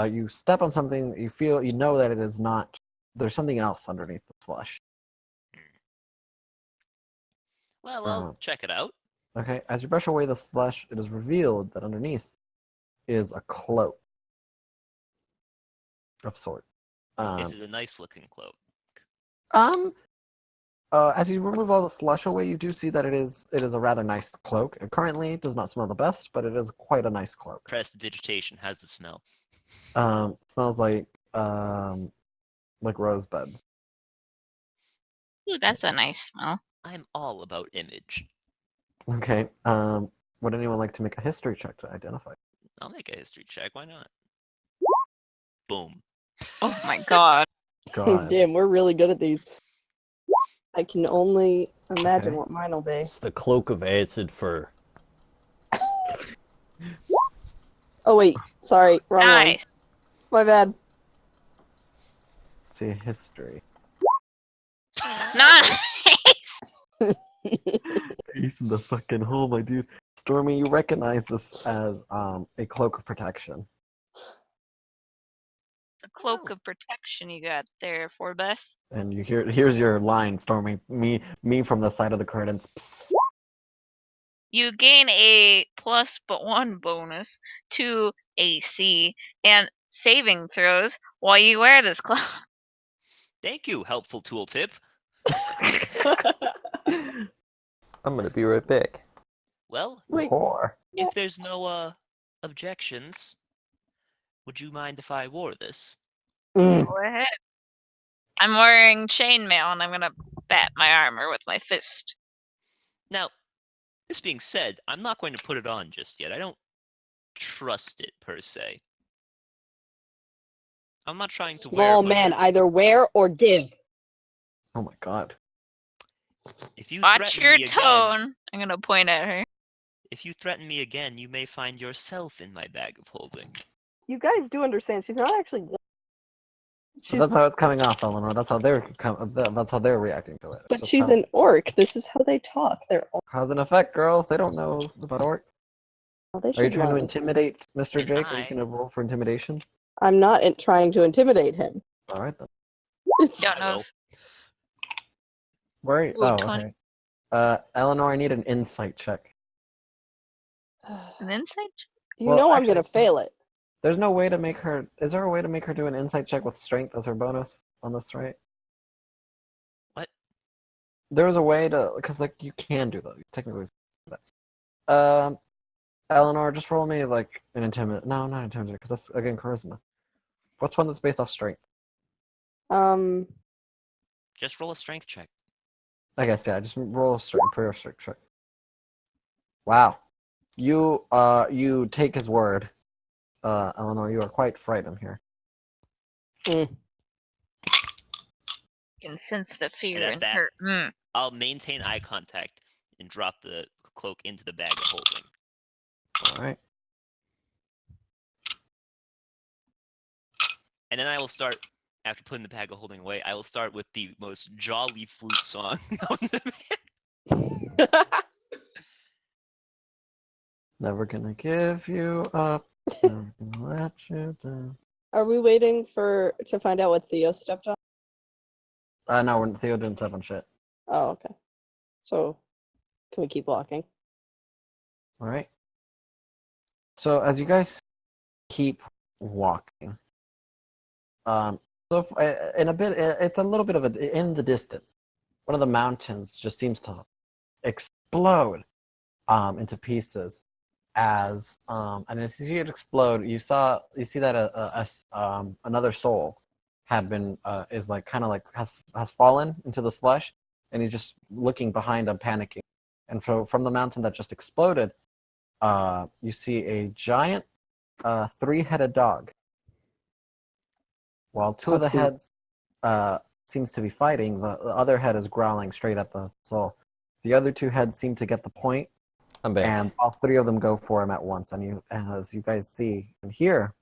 you step on something, you know that it is not, there's something else underneath the slush. Well, I'll check it out. Okay, as you brush away the slush, it is revealed that underneath is a cloak of sorts. Is it a nice looking cloak? As you remove all the slush away, you do see that it is a rather nice cloak. It currently does not smell the best, but it is quite a nice cloak. Prestidigitation has the smell. Smells like rosebuds. Ooh, that's a nice smell. I'm all about image. Okay. Would anyone like to make a history check to identify? I'll make a history check. Why not? Boom. Oh my god. God. Damn, we're really good at these. I can only imagine Okay. what mine will be. It's the cloak of acid fur. Oh wait, sorry, wrong one. Nice. My bad. Let's see, history. Nice. He's in the fucking hole, my dude. Stormy, you recognize this as a cloak of protection. The cloak of protection you got there, for Beth. And you here's your line, Stormy. Me from the side of the curtains. Psst. You gain a +1 bonus to AC and saving throws while you wear this cloak. Thank you, helpful tooltip. I'm gonna be right back. Well, Wait, Whore. if there's no objections, would you mind if I wore this? mm. Go ahead. I'm wearing chainmail and I'm gonna bat my armor with my fist. Now, this being said, I'm not going to put it on just yet. I don't trust it per se. I'm not trying to wear Small it like man, either wear or give. Oh my god. if you Watch threaten your me again, tone. I'm gonna point at her. if you threaten me again, you may find yourself in my bag of holding. You guys do understand she's not actually. But that's how it's coming off, Eleanor. That's how they're reacting to it. But Just she's how- an orc. This is how they talk. They're all. Cause and effect, girl. They don't know about orcs. They Are you should trying to learn. intimidate Mr. And Jake? Are you I- gonna roll for intimidation? I'm not trying to intimidate him. All right then. It's, Don't I know. will. Where are you? Ooh, Oh, 20. okay. Eleanor, I need an insight check. An insight? you Well, know I'm actually- gonna fail it. There's no way to make her. Is there a way to make her do an insight check with strength as her bonus on this, right? What? There is a way to, because you can do that. You technically. Eleanor, just roll me like an intimidate. No, not intimidate, because that's again charisma. What's one that's based off strength? Just roll a strength check. I guess yeah. Just roll a strength, prayer strength check. Wow, you take his word. Eleanor, you are quite frightened here. You can sense the fear And at in that- her. I'll maintain eye contact and drop the cloak into the bag of holding. All right. And then I will start, after putting the bag of holding away, I will start with the most jolly flute song known to man. Never gonna give you up. Never gonna let you down. Are we waiting to find out what Theo stepped on? No, Theo didn't step on shit. Oh, okay. So, can we keep walking? All right. So as you guys keep walking, in a bit, it's a little bit of in the distance. One of the mountains just seems to explode into pieces. And as you see it explode, you see that another soul had been has fallen into the slush, and he's just looking behind him, panicking. And from the mountain that just exploded, you see a giant a three-headed dog. While two of the Puppy. heads seems to be fighting, the other head is growling straight at the soul. The other two heads seem to get the point, I'm back. and all three of them go for him at once. And as you guys see and hear,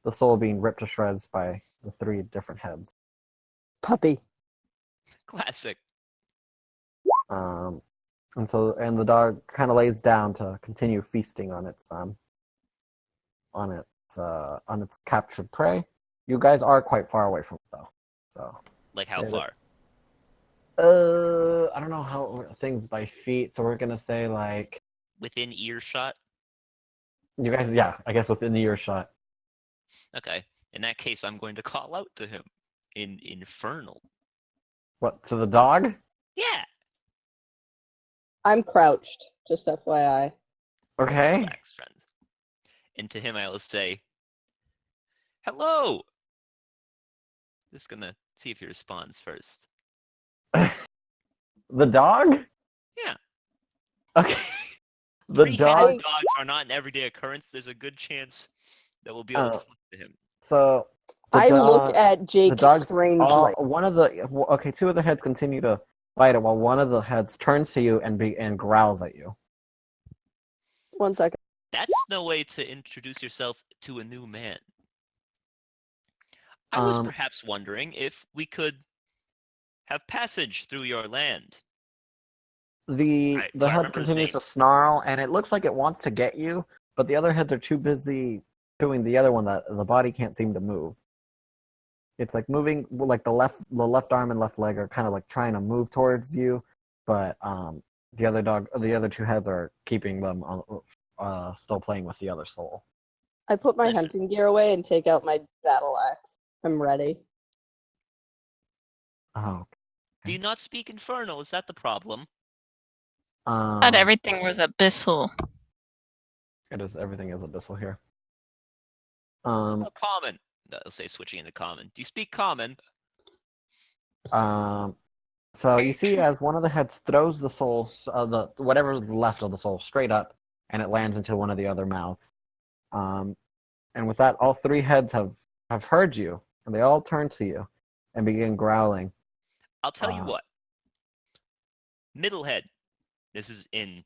the soul being ripped to shreds by the three different heads. Puppy. Classic. And the dog kind of lays down to continue feasting on its captured prey. You guys are quite far away from it though, so. Like how far? I don't know how things by feet, so we're gonna say like Within earshot? you guys. Yeah, I guess within the earshot. Okay. In that case, I'm going to call out to him in Infernal. What, to the dog? Yeah. I'm crouched, just FYI. Okay. Relax, friends. And to him, I will say, "Hello." Just gonna see if he responds first. The dog? Yeah. Okay. The Three-headed dog. dogs are not an everyday occurrence. There's a good chance that we'll be able to talk to him. So the I dog, look at the Jake dog's strangely. two of the heads continue to fight it while one of the heads turns to you and growls at you. 1 second. That's no way to introduce yourself to a new man. I was perhaps wondering if we could have passage through your land. The Right, the I head remember his continues name. to snarl, and it looks like it wants to get you, but the other heads are too busy doing the other one that the body can't seem to move. It's like moving, like the left arm and left leg are kind of like trying to move towards you, but the other two heads are keeping them still playing with the other soul. I put my Listen. hunting gear away and take out my battle axe. I'm ready. Oh. Do you not speak Infernal? Is that the problem? Not everything was abyssal. Everything is abyssal here. Oh, common. No, I'll say switching into common. Do you speak common? So you see, as one of the heads throws the soul, whatever's left of the soul, straight up, and it lands into one of the other mouths. And with that, all three heads have heard you, and they all turn to you and begin growling. I'll tell you what. Middle head. This is in.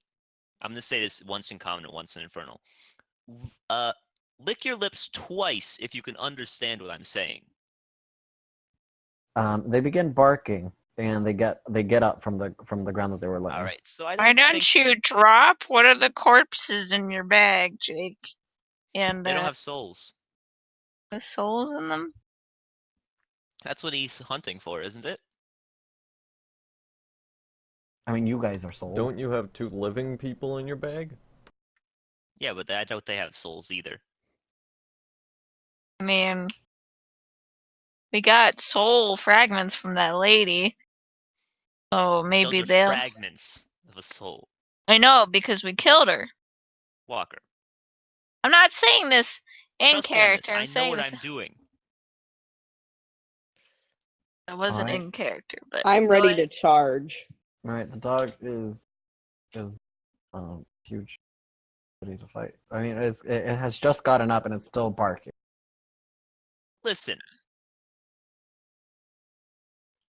I'm gonna say this once in common and once in Infernal. Lick your lips twice if you can understand what I'm saying. They begin barking, and they get up from the ground that they were laying. All right, so I Why don't don't think you drop? What are the corpses in your bag, Jake? And they don't have souls. the souls in them? That's what he's hunting for, isn't it? I mean, you guys are souls. Don't you have two living people in your bag? Yeah, but I doubt they have souls either. I mean, we got soul fragments from that lady. So maybe Those are they'll. fragments of a soul. I know, because we killed her. Walker. I'm not saying this in Trust me on this. character. I'm I know saying what this. I'm doing. It wasn't Alright. in character, but I'm ready to charge. All right, the dog is huge, ready to fight. I mean, it has just gotten up and it's still barking. Listen.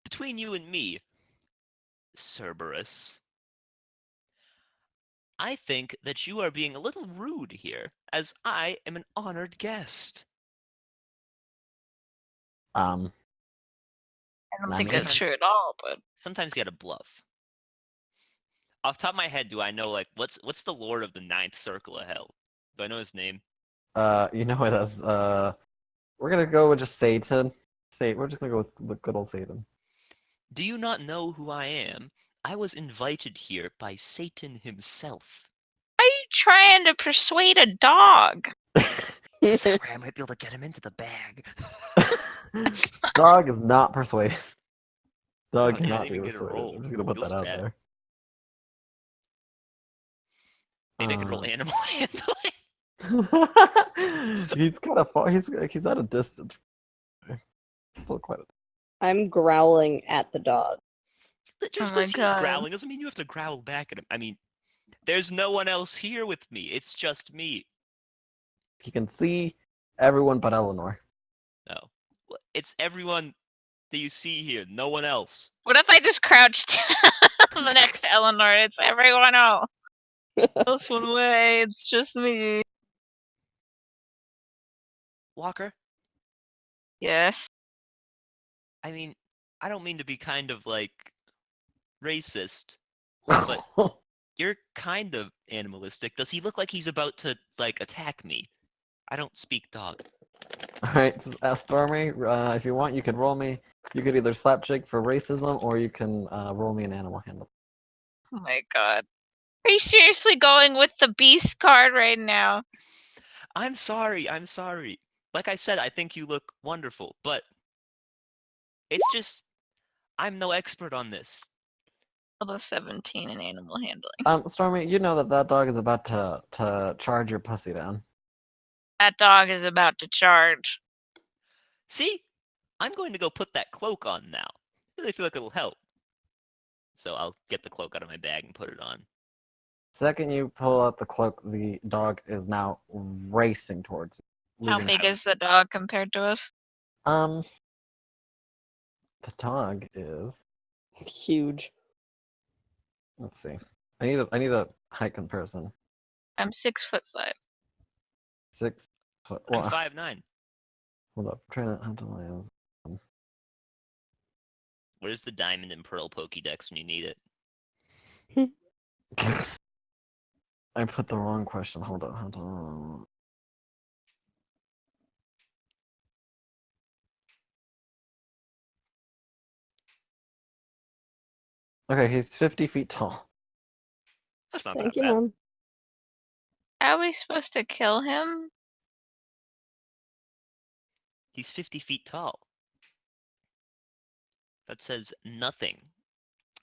Between you and me, Cerberus, I think that you are being a little rude here, as I am an honored guest. I don't I think mean- that's true at all. But Sometimes you gotta bluff. Off the top of my head, do I know like what's the Lord of the Ninth Circle of Hell? Do I know his name? You know it as we're gonna go with just Satan. We're just gonna go with good old Satan. Do you not know who I am? I was invited here by Satan himself. why are you trying to persuade a dog? That way I might be able to get him into the bag. Dog is not persuaded. Dog Dog can't cannot be even get a persuaded. roll. I'm just gonna put Feels that out bad. there. Maybe I could roll animal handling. He's kind of far. He's at a distance. Still quite a. I'm growling at the dog. Just Oh my because he's God. growling doesn't mean you have to growl back at him. I mean, there's no one else here with me. It's just me. He can see everyone but Eleanor. No. Well, it's everyone that you see here, no one else. What if I just crouched next to Eleanor? It's everyone else. Else one way, it's just me. Walker, Yes. I mean, I don't mean to be kind of like racist, but you're kind of animalistic. Does he look like he's about to like attack me? I don't speak dog. Alright, Stormy, if you want, you could roll me. You could either slap Jake for racism, or you can roll me an animal handle. Oh my god. Are you seriously going with the beast card right now? I'm sorry. Like I said, I think you look wonderful, but it's just I'm no expert on this. Level 17 in animal handling. Stormy, you know that dog is about to charge your pussy down. That dog is about to charge. See? I'm going to go put that cloak on now. I really feel like it'll help. So I'll get the cloak out of my bag and put it on. Second you pull out the cloak, the dog is now racing towards you. How big is the dog compared to us? The dog is... Huge. Let's see. I need a height comparison. I'm 6'5". 6 foot. I'm Well, 5'9". hold up. I'm trying to how tall I am. Where's the diamond and pearl Pokédex when you need it? I put the wrong question. Hold up. Hold on. Okay, he's 50 feet tall. That's not Thank that you, bad. Mom. How are we supposed to kill him? He's 50 feet tall. That says nothing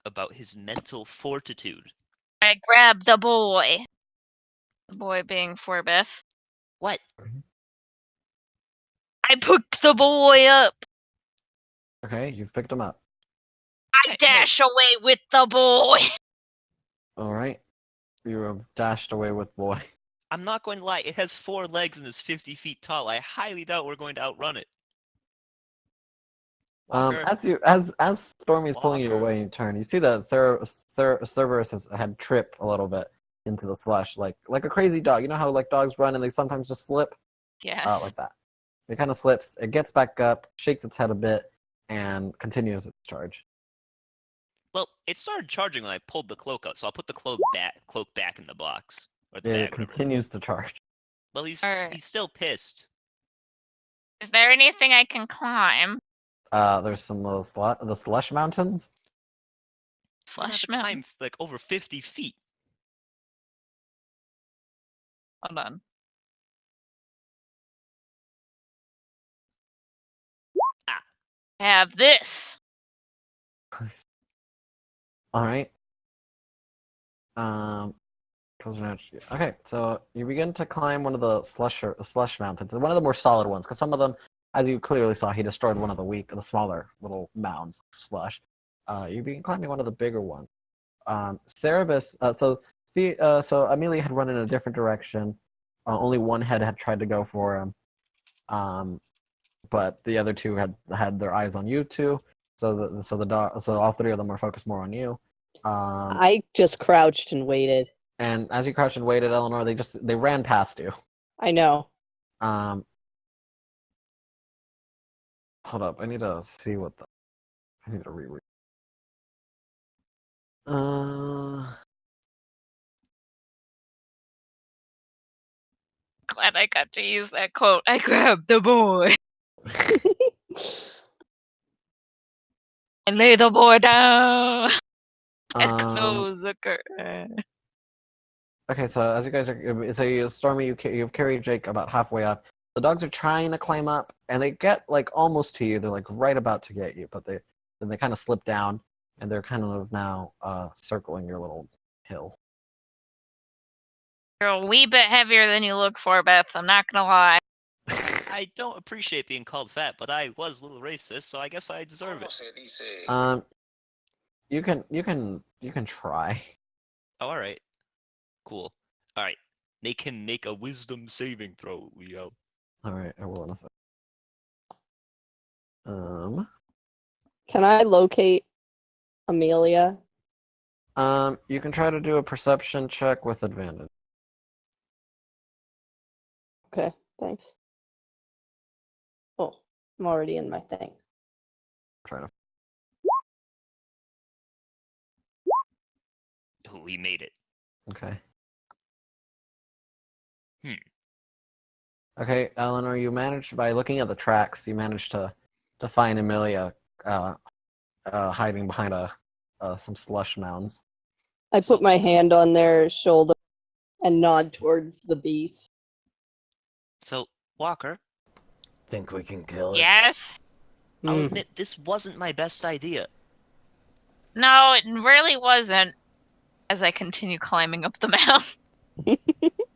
about his mental fortitude. I grab the boy. The boy being Forbeth. What? I pick the boy up. Okay, you've picked him up. I dash away with the boy. Alright. You have dashed away with boy. I'm not going to lie, it has 4 legs and is 50 feet tall. I highly doubt we're going to outrun it. Walker, As Stormy's pulling you Walker. away in turn, you see that Cerberus has had trip a little bit into the slush, like a crazy dog. You know how like dogs run and they sometimes just slip? Yes. Like that. It kind of slips, it gets back up, shakes its head a bit, and continues its charge. Well, it started charging when I pulled the cloak out, so I'll put the cloak back in the box. Or the It bag, whatever. continues to charge. Well, he's Alright. still pissed. Is there anything I can climb? There's some of the slush mountains. You have Slush to mountain. climb like over 50 feet. Hold on. Ah. Have this. Alright. Okay, so you begin to climb one of the slush mountains, one of the more solid ones, because some of them, as you clearly saw, he destroyed one of the smaller little mounds of slush. You begin climbing one of the bigger ones. Cerebus, so Amelia had run in a different direction. Only one head had tried to go for him, but the other two had their eyes on you two. So all three of them were focused more on you. I just crouched and waited. And as you crouched and waited, Eleanor, they ran past you. I know. Hold up, I need to see I need to reread. Glad I got to use that quote. I grabbed the boy and lay the boy down and close the curtain. Okay, so as you guys are, Stormy, you've carried Jake about halfway up. The dogs are trying to climb up, and they get like almost to you. They're like right about to get you, but then they kind of slip down, and they're kind of now circling your little hill. You're a wee bit heavier than you look for, Beth. I'm not gonna lie. I don't appreciate being called fat, but I was a little racist, so I guess I deserve it. You can try. Oh, alright. Cool. Alright. Make him make a wisdom saving throw, Leo. Alright, I will in a sec. Can I locate Amelia? You can try to do a perception check with advantage. Okay, thanks. Oh, I'm already in my thing. Try to. Oh, we made it. Okay. Hmm. Okay, Eleanor, you managed by looking at the tracks. You managed to find Amelia hiding behind some slush mounds. I put my hand on their shoulder and nod towards the beast. So, Walker, Think we can kill it? Yes? I'll admit this wasn't my best idea. No, it really wasn't. As I continue climbing up the mountain.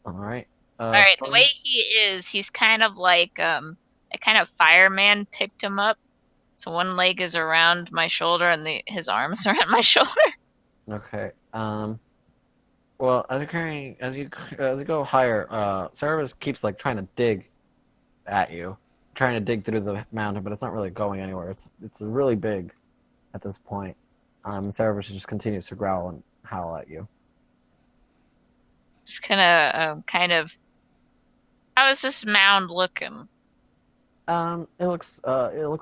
Alright. Alright, the way he is, he's kind of like a kind of fireman picked him up. So one leg is around my shoulder and his arms are at my shoulder. Okay. Well, as you go higher, Cerebus keeps like trying to dig at you, trying to dig through the mountain, but it's not really going anywhere. It's really big at this point. Cerebus just continues to growl and howl at you. Just kind of. How is this mound looking? It looks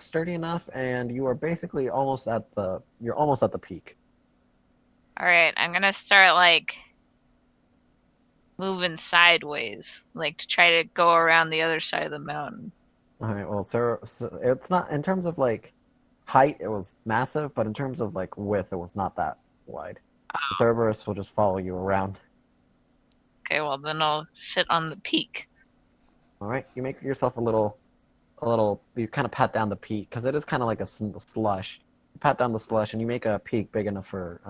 sturdy enough, and you are basically almost at the peak. All right, I'm gonna start like moving sideways, like to try to go around the other side of the mountain. All right. Well, it's not in terms of like height. It was massive, but in terms of like width, it was not that wide. Cerberus will just follow you around. Okay, well then I'll sit on the peak. All right. You make yourself a little. You kind of pat down the peak because it is kind of like a slush. You pat down the slush and you make a peak big enough for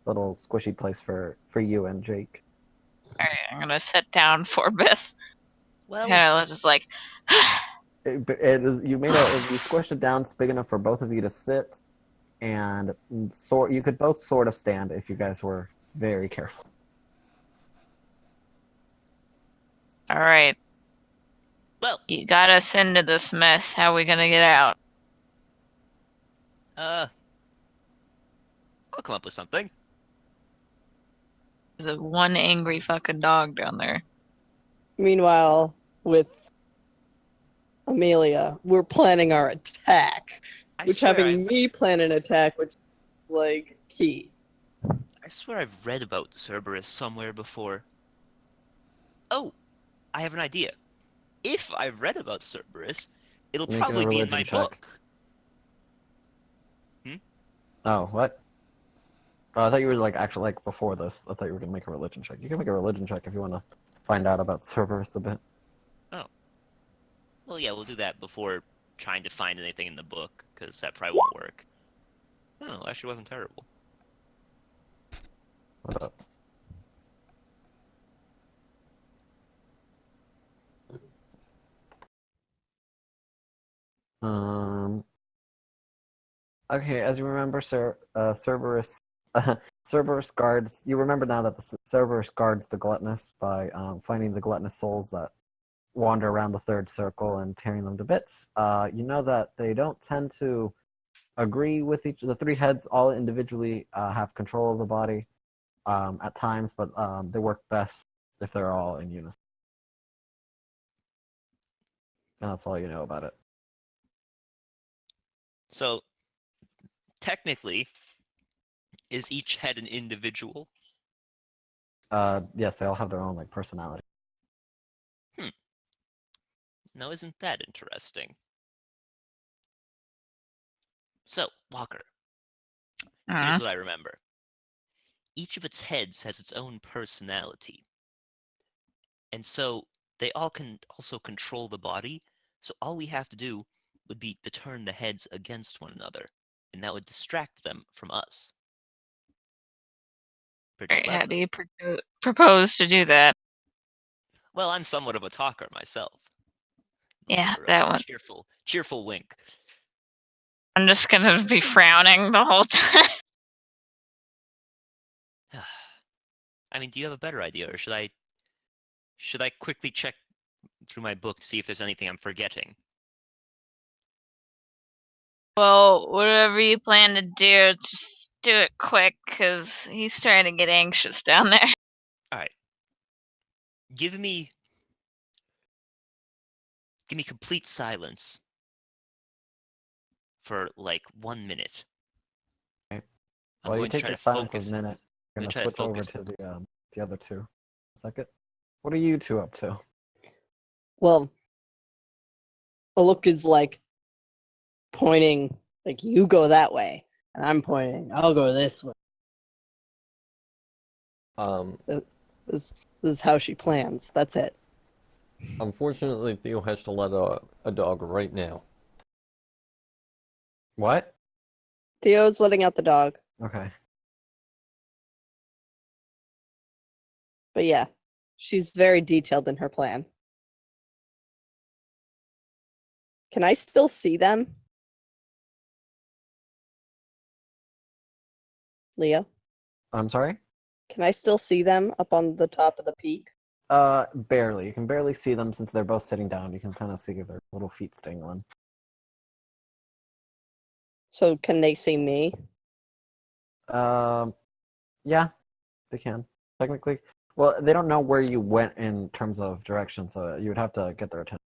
little squishy place for you and Jake. All right, I'm gonna sit down for Beth. Well, Kind of just like. You squished it down. It's big enough for both of you to sit, and you could both sort of stand if you guys were very careful. All right. well, You got us into this mess. How are we gonna get out? I'll come up with something. There's one angry fucking dog down there. Meanwhile, with Amelia, we're planning our attack. I Which swear having me plan an attack, which is like key. I swear I've read about Cerberus somewhere before. Oh, I have an idea. If I've read about Cerberus, it'll Make a probably be in my religion check. book. Oh, what? Oh, I thought you were like actually like before this. I thought you were gonna make a religion check. You can make a religion check if you want to find out about Cerberus a bit. Well, yeah, we'll do that before trying to find anything in the book, because that probably won't work. Oh, actually wasn't terrible. What up? Okay, as you remember, Cerberus, Cerberus guards. You remember now that the Cerberus guards the gluttonous by finding the gluttonous souls that wander around the third circle and tearing them to bits. You know that they don't tend to agree with the three heads. All individually have control of the body at times, but they work best if they're all in unison. And that's all you know about it. So, technically, is each head an individual? Yes, they all have their own like personality. Now, isn't that interesting? So, Walker, here's what I remember. Each of its heads has its own personality. And so, they all can also control the body, so all we have to do would be to turn the heads against one another, and that would distract them from us. Pretty Alright, how clever. do you propose to do that? Well, I'm somewhat of a talker myself. Yeah, Or a that one. Cheerful wink. I'm just gonna be frowning the whole time. I mean, do you have a better idea, or should I should I quickly check through my book to see if there's anything I'm forgetting? Well, whatever you plan to do, just do it quick, because he's starting to get anxious down there. All right. Give me complete silence for like 1 minute. Okay. I'm Well, you going to take try your to silence a focus. minute. You're I'm gonna gonna try to switch over focus. to the other two. Second. What are you two up to? Well, Aluk is like pointing, like you go that way, and I'm pointing, I'll go this way. Um, This is how she plans. That's it. Unfortunately, Theo has to let a dog right now. What? Theo's letting out the dog. Okay. But yeah, she's very detailed in her plan. Can I still see them? Leo? I'm sorry? Can I still see them up on the top of the peak? Barely. You can barely see them since they're both sitting down. You can kind of see their little feet staying on. So can they see me? Yeah, they can. Technically. Well, they don't know where you went in terms of direction, so you would have to get their attention.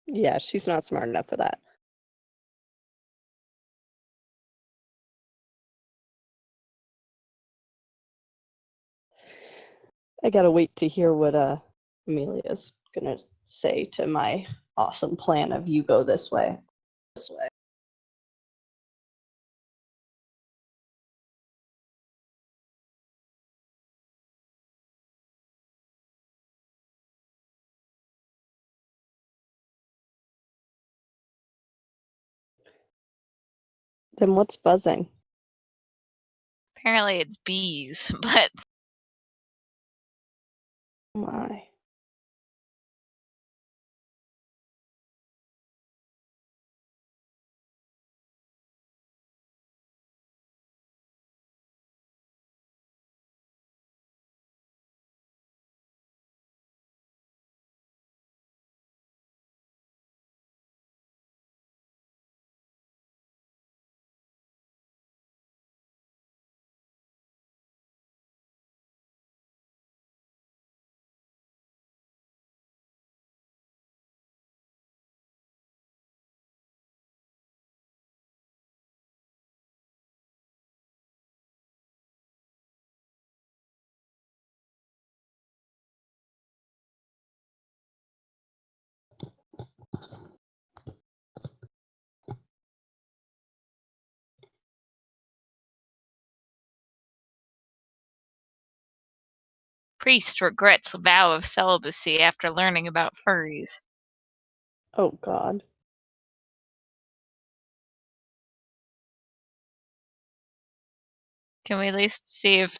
Yeah, she's not smart enough for that. I gotta wait to hear what Amelia's gonna say to my awesome plan of you go this way. This way. Then what's buzzing? Apparently it's bees, but Oh my. priest regrets vow of celibacy after learning about furries. Oh god. Can we at least see if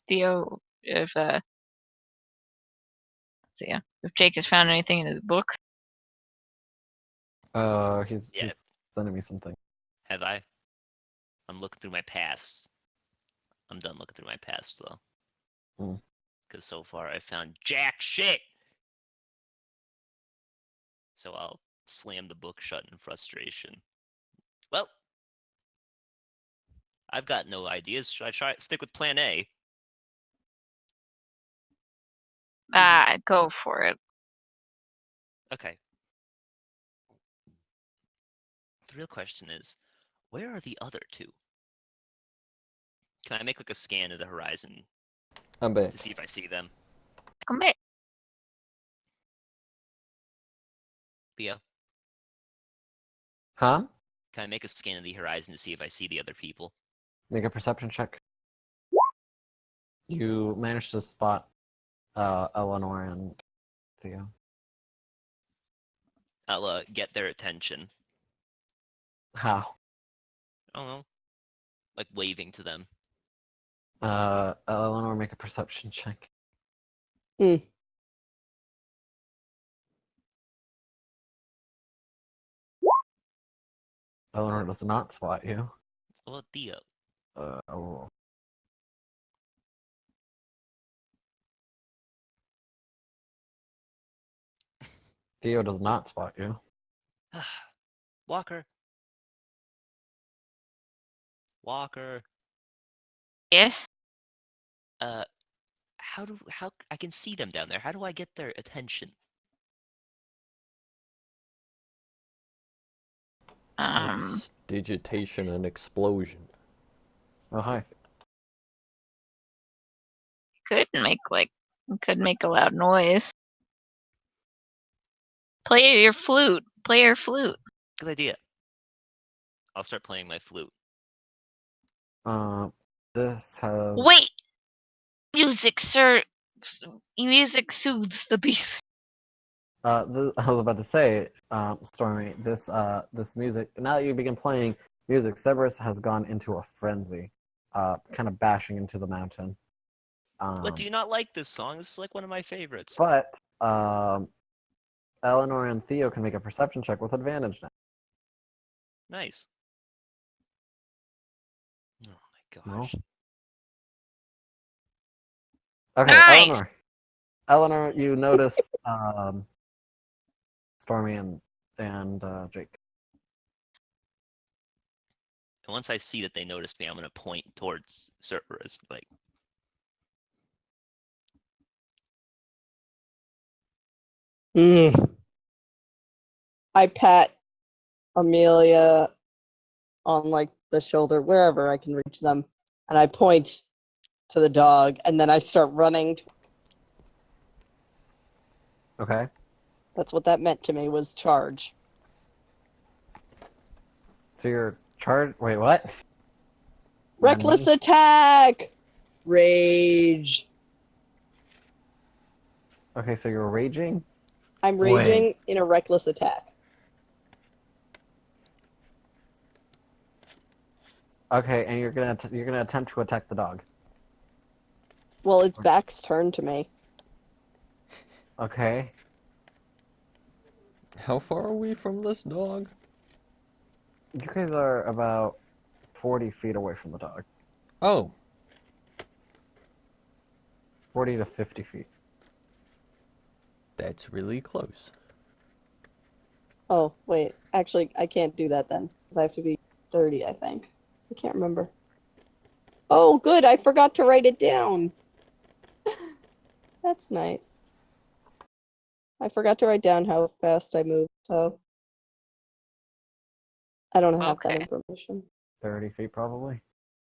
Jake has found anything in his book? He's sending me something. Have I? I'm looking through my past. I'm done looking through my past though. Because so far I found jack shit. So I'll slam the book shut in frustration. Well, I've got no ideas. Should I stick with plan A? Go for it. Okay. The real question is, where are the other two? Can I make like a scan of the horizon I'm back. to see if I see them? Come back. Theo, Huh? can I make a scan of the horizon to see if I see the other people? Make a perception check. You managed to spot Eleanor and Theo. I'll get their attention. How? I don't know. Like waving to them. Eleanor, make a perception check. Eleanor does not spot you. What about Theo? Oh. Theo does not spot you. Walker. Walker. Yes. How I can see them down there. How do I get their attention? Digitation and explosion. Oh, hi. Could make a loud noise. Play your flute. Play your flute. Good idea. I'll start playing my flute. This has... Wait! Music, sir. Music soothes the beast. I was about to say, Stormy, this music, now that you begin playing music, Cerberus has gone into a frenzy, kind of bashing into the mountain. But do you not like this song? This is like one of my favorites. But Eleanor and Theo can make a perception check with advantage now. Nice. Oh my No. gosh. Okay, Nice! Eleanor, you notice Stormy and Jake. And once I see that they notice me, I'm gonna point towards Cerberus, like. I pat Amelia on like the shoulder, wherever I can reach them, and I point to the dog, and then I start running. Okay. That's what that meant to me, was charge. So you're charged. Wait, what? Reckless attack! Rage. Okay, so you're raging? I'm raging in a reckless attack. Okay, and you're gonna attempt to attack the dog. Well, its back's turned to me. Okay. How far are we from this dog? You guys are about 40 feet away from the dog. Oh, 40 to 50 feet. that's really close. Oh, wait. Actually, I can't do that then, because I have to be 30, I think. I can't remember. Oh, good. I forgot to write it down. That's nice. I forgot to write down how fast I move, so I don't have that Okay. information. 30 feet, probably.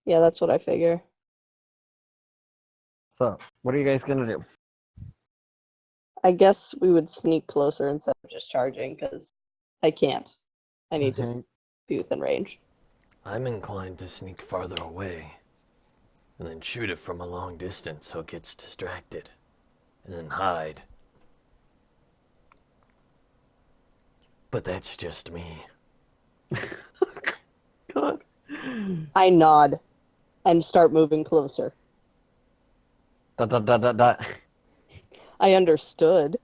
Yeah, that's what I figure. So, what are you guys gonna do? I guess we would sneak closer instead of just charging, because I can't. I need to Okay. be within range. I'm inclined to sneak farther away, and then shoot it from a long distance so it gets distracted, and then hide. But that's just me. God. I nod and start moving closer. Dot, dot, dot, dot, dot. I understood.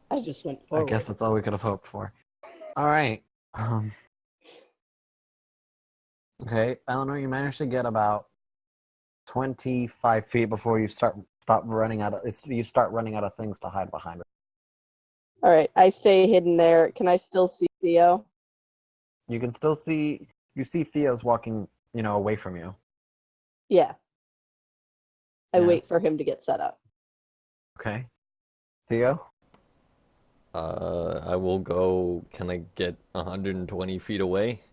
I just went I forward. guess that's all we could have hoped for. All right. Okay, Eleanor, you managed to get about 25 feet before you start running out of things to hide behind. All right, I stay hidden there. Can I still see Theo? You can still see Theo's walking, away from you. Yeah. I Yes. wait for him to get set up. Okay. Theo? I will go. Can I get 120 feet away?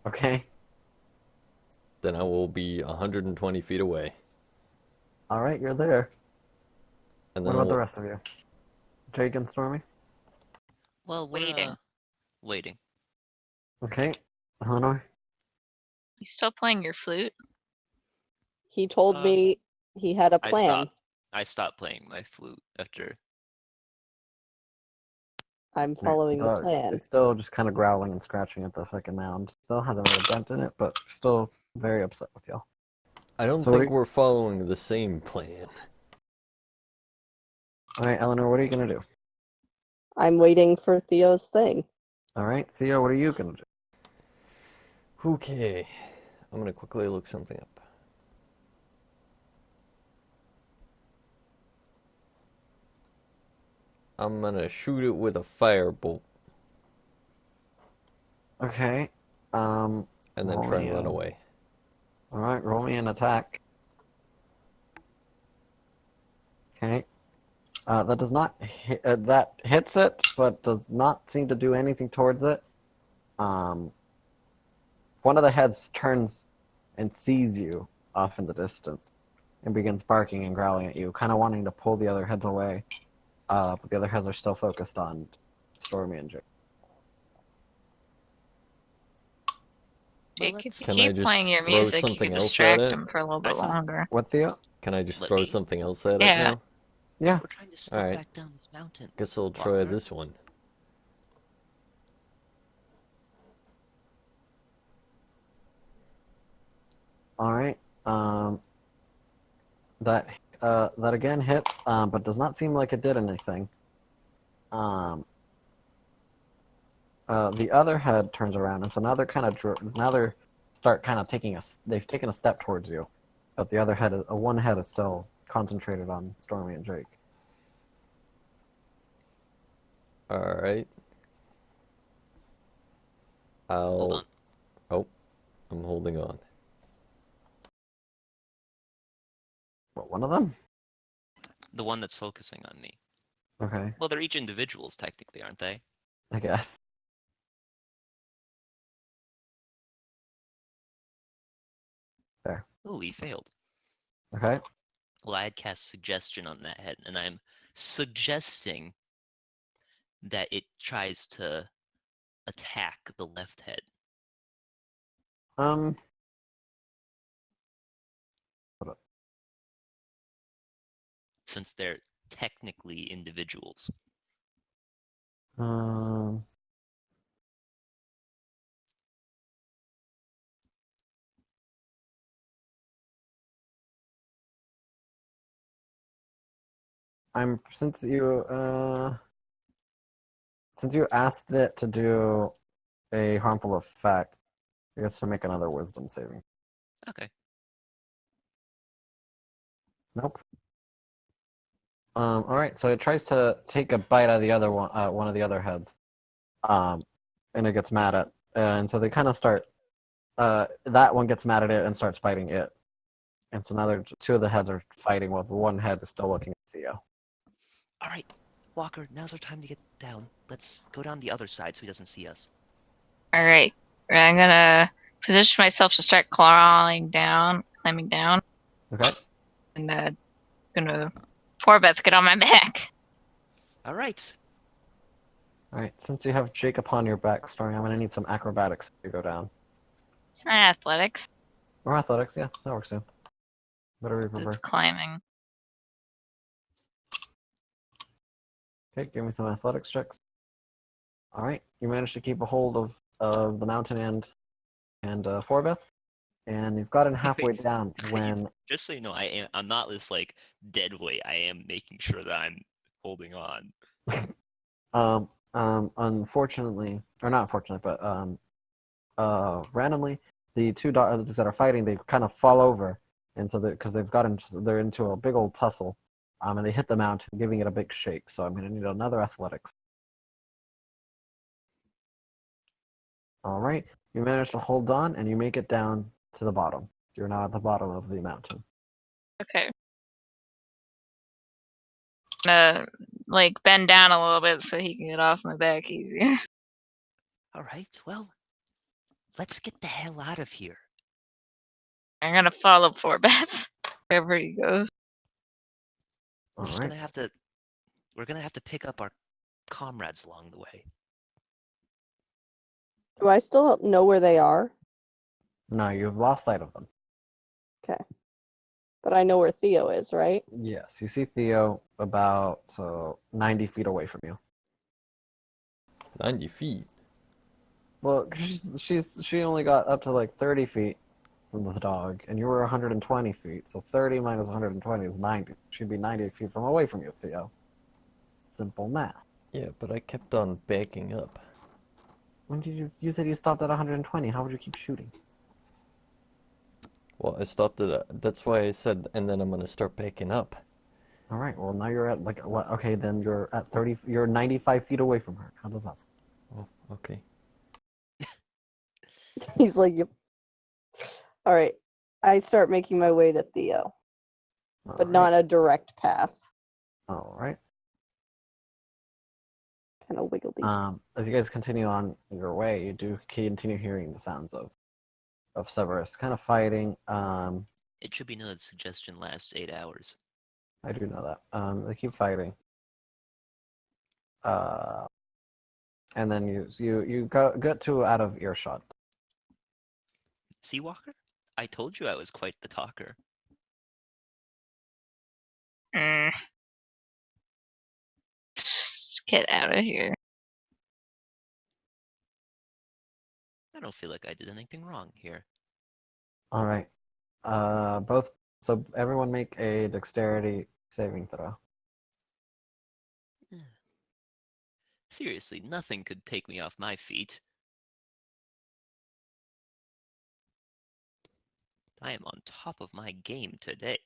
Okay. Then I will be 120 feet away. All right, you're there. And What then about the rest of you? Jake and Stormy? Well, we're Waiting. waiting. Okay. Eleanor? You still playing your flute? He told me he had a plan. I stopped playing my flute after. I'm following the plan. It's still just kind of growling and scratching at the fucking mound. Still hasn't really a dent in it, but still very upset with y'all. I don't So think we're following the same plan. All right, Eleanor, what are you going to do? I'm waiting for Theo's thing. All right, Theo, what are you going to do? Okay. I'm gonna quickly look something up. I'm gonna shoot it with a firebolt Okay. and then Roll try me and run a- away. All right, roll me an attack. Okay. That does not hit, that hits it, but does not seem to do anything towards it. One of the heads turns and sees you off in the distance and begins barking and growling at you, kind of wanting to pull the other heads away. But the other heads are still focused on Stormy and Jake. Jake, if you Can I keep just playing your throw music, you something could else distract at it? him for a little bit Awesome. longer. What, Theo? Can I just Let throw me- something else at it Yeah. now? Yeah. We're trying to slip Alright. back down this mountain. Guess I'll try Walker. this one. All right. That again hits, but does not seem like it did anything. The other head turns around, and so now they're they've taken a step towards you, but the other head, one head is still concentrated on Stormy and Drake. Alright. Hold on. Oh, I'm holding on. What, one of them? The one that's focusing on me. Okay, Well, they're each individuals, technically, aren't they? I guess. There. Oh, he failed. Okay. Well, I had cast suggestion on that head, and I'm suggesting that it tries to attack the left head. Hold up. Since they're technically individuals. Um. Since you asked it to do a harmful effect, it gets to make another wisdom saving. Okay. Nope. All right, so it tries to take a bite out of the other one of the other heads, and it gets mad at, and so they kind of start. That one gets mad at it and starts fighting it, and so now two of the heads are fighting, while the one head is still looking at Theo. All right, Walker, now's our time to get down. Let's go down the other side so he doesn't see us. Alright. I'm gonna position myself to start climbing down. Okay. And gonna Forbeth get on my back. All right. All right. Since you have Jake upon your back, Stormy, I'm gonna need some acrobatics to go down. It's not athletics. Or athletics, yeah, that works too. Whatever you prefer. It's climbing. Okay, give me some athletics checks. All right, you managed to keep a hold of the mountain and Forbeth, and you've gotten halfway down when. Just so you know, I'm not this like dead weight. I am making sure that I'm holding on. Unfortunately, or not unfortunately, but randomly, the two dogs that are fighting, they kind of fall over, and so because they're into a big old tussle, and they hit the mountain, giving it a big shake. So I'm gonna need another athletics. All right, you manage to hold on, and you make it down to the bottom. You're now at the bottom of the mountain. Okay. I'm gonna bend down a little bit so he can get off my back easier. All right, well, let's get the hell out of here. I'm gonna follow Forbeth wherever he goes. All We're right. gonna have to pick up our comrades along the way. Do I still know where they are? No, you've lost sight of them. Okay. But I know where Theo is, right? Yes, you see Theo about 90 feet away from you. 90 feet. Well, she only got up to like 30 feet from the dog, and you were 120 feet, so 30 minus 120 is 90. She'd be 90 feet from away from you, Theo. Simple math. Yeah, but I kept on backing up. When did you said you stopped at 120? How would you keep shooting? Well, I stopped at that's why I said, and then I'm gonna start backing up. All right. Well, now you're at like what? Okay, then you're at 30. You're 95 feet away from her. How does that sound? Oh, okay. He's like, yep. All right. I start making my way to Theo, All but right. not a direct path. All right. Kind of wiggledy. As you guys continue on your way, you do continue hearing the sounds of Severus kind of fighting. It should be noted the suggestion lasts 8 hours. I do know that. They keep fighting. And then you get to out of earshot. Seawalker? I told you I was quite the talker. Just get out of here. I don't feel like I did anything wrong here. All right. Both. So everyone make a dexterity saving throw. Seriously, nothing could take me off my feet. I am on top of my game today.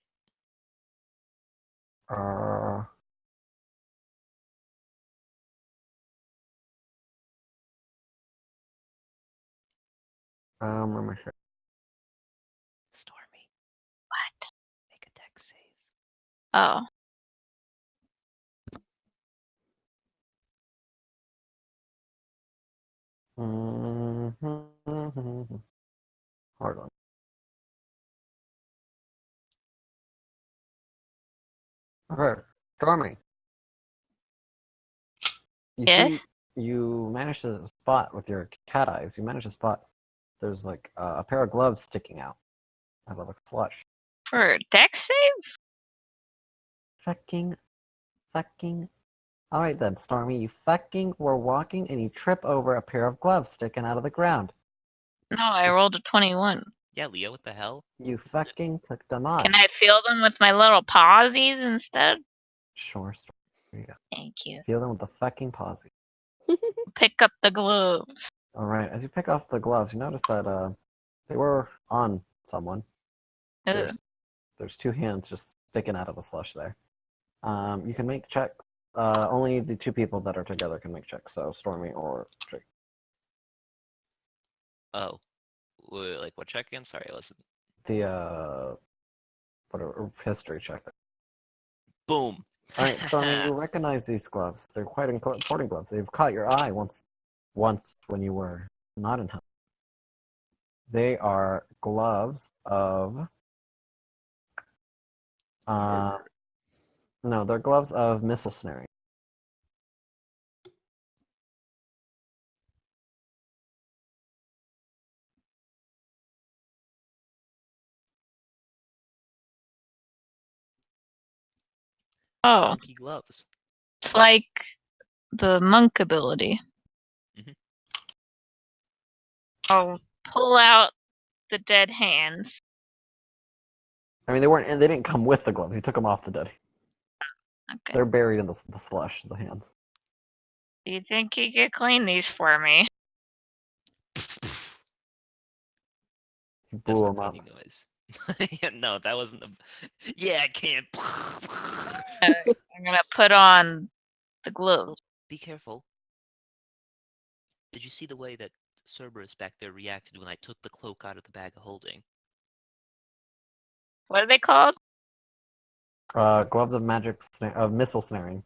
Uh, let me see. Stormy, What? make a dex save. Oh. Hold on. Okay, Stormy. You Yes? see, you managed to spot with your cat eyes. You managed to spot. There's like a pair of gloves sticking out of the slush. For a dex save? Fucking. All right then, Stormy. You fucking were walking and you trip over a pair of gloves sticking out of the ground. No, I rolled a 21. Yeah, Leo, what the hell? You fucking took them off. Can I feel them with my little pawsies instead? Sure, Stormy. There you go. Thank you. Feel them with the fucking paws. Pick up the gloves. All right. As you pick off the gloves, you notice that they were on someone. Ooh. There's two hands just sticking out of the slush there. You can make checks. Only the two people that are together can make checks. So Stormy or Drake. Oh. Like what check again? Sorry, I listened. The whatever history check. Boom. All right, Stormy, you recognize these gloves. They're quite important gloves. They've caught your eye once when you were not in health. They are gloves of. No, they're gloves of missile snaring. Oh, Monkey gloves. it's like the monk ability. Mhm. I'll pull out the dead hands. I mean, they didn't come with the gloves. You took them off the dead. Okay. They're buried in the slush, the hands. Do you think you could clean these for me? You That's blew the them up. funny noise. Yeah, no, that wasn't the. Yeah, I can't. I'm gonna put on the gloves. Well, be careful. Did you see the way that Cerberus back there reacted when I took the cloak out of the bag of holding? What are they called? Gloves of of missile snaring.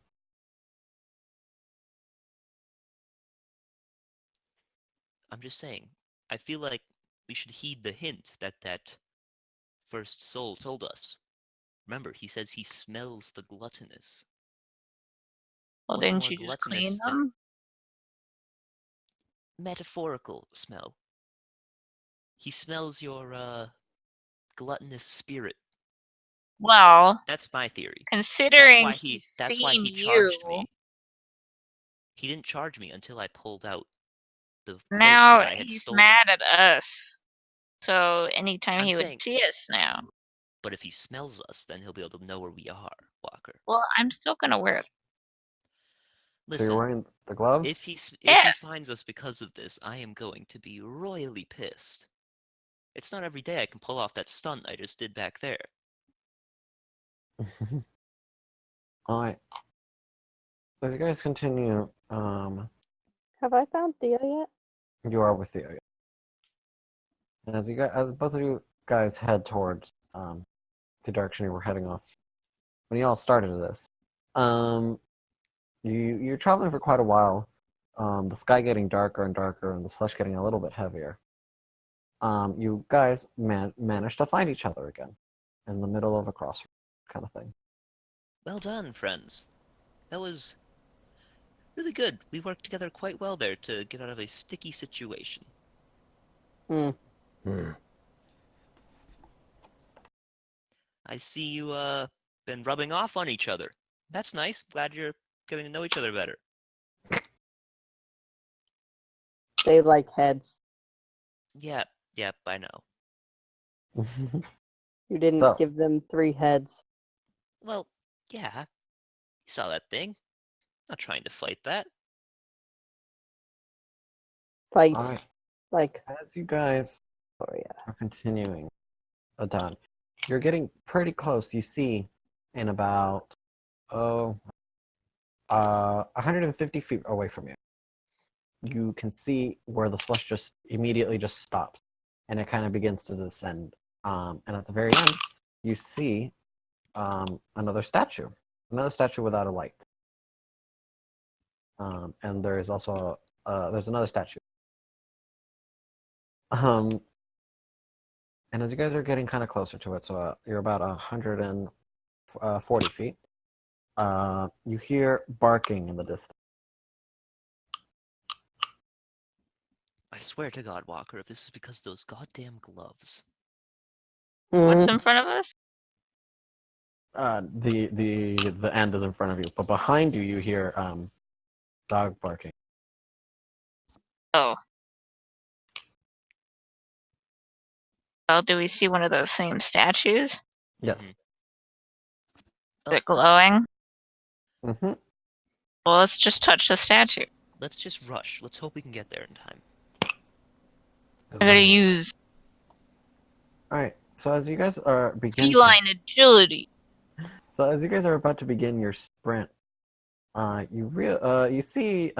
I'm just saying. I feel like we should heed the hint that first soul told us. Remember, he says he smells the gluttonous. Well, What's didn't more you just gluttonous clean than them? metaphorical smell? He smells your gluttonous spirit. Well, That's my theory. considering he's That's why seen he charged you, me. He didn't charge me until I pulled out the cloak now that I had he's stolen. mad at us. So anytime I'm he saying- would see us now. But if he smells us, then he'll be able to know where we are, Walker. Well, I'm still gonna wear it. So Listen, you're wearing the gloves? if he Yes. finds us because of this, I am going to be royally pissed. It's not every day I can pull off that stunt I just did back there. Alright. As you guys continue, Have I found Theo yet? you are with Theo. And as both of you guys head towards the direction you were heading off, when you all started this, you're traveling for quite a while. The sky getting darker and darker, and the slush getting a little bit heavier. You guys managed to find each other again, in the middle of a crossroads kind of thing. Well done, friends. That was really good. We worked together quite well there to get out of a sticky situation. Hmm. I see you, been rubbing off on each other. That's nice. Glad you're getting to know each other better. They like heads. Yep, I know. You didn't So- give them 3 heads. Well, yeah. You saw that thing. Not trying to fight that. Fight. Alright. Like, As you guys oh yeah. are continuing down, you're getting pretty close. You see, in about 150 feet away from you, you can see where the slush just immediately just stops, and it kind of begins to descend. And at the very end, you see another statue without a light. And there is also there's another statue. And as you guys are getting kind of closer to it, so you're about 140 feet, you hear barking in the distance. I swear to God, Walker, if this is because of those goddamn gloves. What's Mhm. in front of us? The end is in front of you, but behind you, you hear dog barking. Oh. Well, do we see one of those same statues? Yes. Is Well, it glowing? Mm-hmm. Well, let's just touch the statue. let's just rush. Let's hope we can get there in time. I'm gonna use All right. So as you guys are feline agility. So as you guys are about to begin your sprint, you see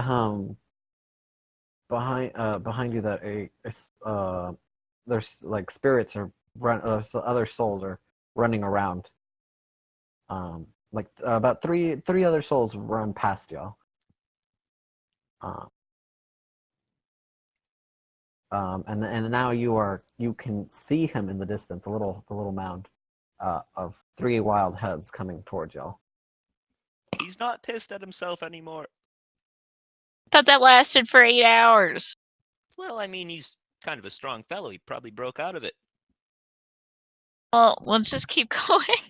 behind you that there's like spirits other souls are running around. About three other souls run past y'all. And now you can see him in the distance, the little mound of 3 wild heads coming towards y'all. He's not pissed at himself anymore. Thought that lasted for 8 hours. Well, I mean, he's kind of a strong fellow. He probably broke out of it. Well, let's just keep going.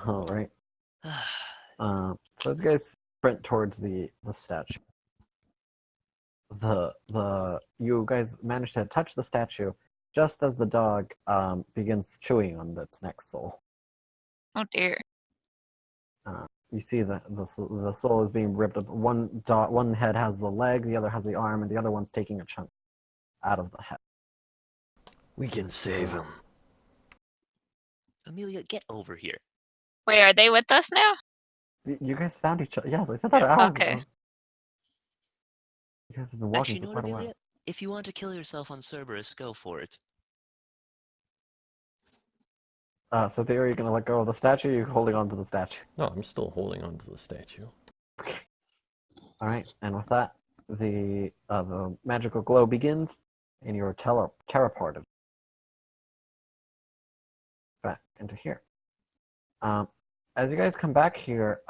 All right. So as you guys sprint towards the statue, you guys manage to touch the statue just as the dog begins chewing on its next soul. Oh dear. You see the soul is being ripped up. One head has the leg, the other has the arm, and the other one's taking a chunk out of the head. We can save him. Amelia, get over here. Wait, are they with us now? You guys found each other. Yes, I said that hours Okay. ago. You guys have been walking Actually, you know for what, quite a while. Amelia? If you want to kill yourself on Cerberus, go for it. So Theo, are you gonna let go of the statue? Or are you holding on to the statue? No, I'm still holding on to the statue. All right, and with that, the magical glow begins, and you're teleported back into here. As you guys come back here,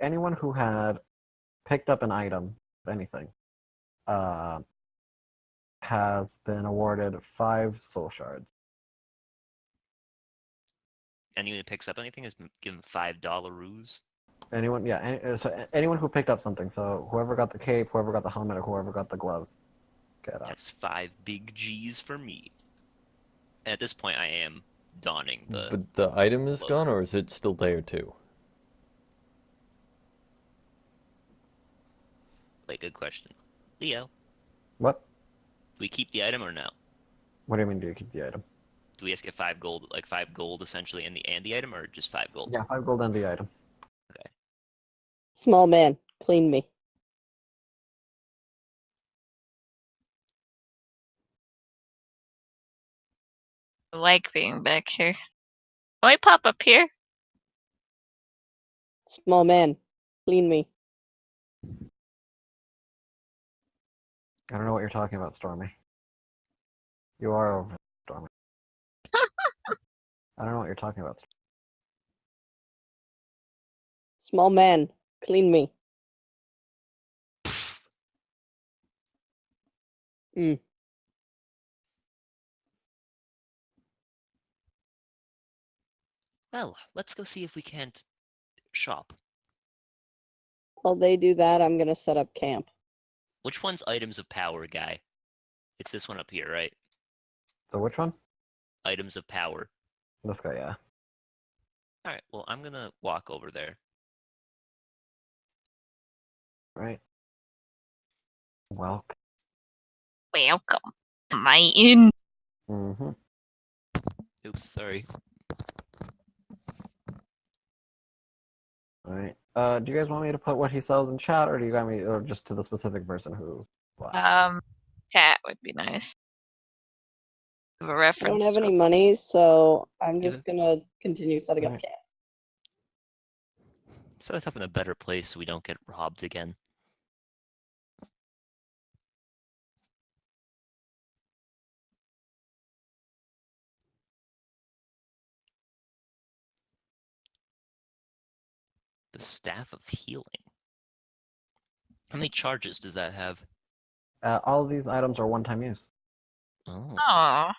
anyone who had picked up an item, if anything, has been awarded 5 soul shards. Anyone who picks up anything is given $5 ruse. Anyone, yeah. So anyone who picked up something. So whoever got the cape, whoever got the helmet, or whoever got the gloves, get up. That's 5 big G's for me. And at this point, I am donning the. But the item is cloak. gone, or is it still there too? Like, good question. Leo, What? do we keep the item or no? What do you mean? Do you keep the item? Do we just get 5 gold, like 5 gold essentially, and the item, or just 5 gold? Yeah, 5 gold and the item. Okay. Small man, clean me. I like being back here. Can I pop up here? Small man, clean me. I don't know what you're talking about, Stormy. You are over, Stormy. I don't know what you're talking about. Small man, clean me. Mm. Well, let's go see if we can't shop. While they do that, I'm gonna set up camp. Which one's items of power, guy? It's this one up here, right? So which one? Items of power. This guy, yeah. Alright, well, I'm gonna walk over there. Right. Well. Welcome to my inn. Mm-hmm. Oops, sorry. Alright. Do you guys want me to put what he sells in chat, or do you got me, or just to the specific person who? Wow. Cat would be nice. Give a I don't reference. have any money, so I'm Yeah. just gonna continue setting up Alright. camp. Set it up in a better place so we don't get robbed again. The Staff of Healing. How many charges does that have? All of these items are one-time use. Oh. Aw.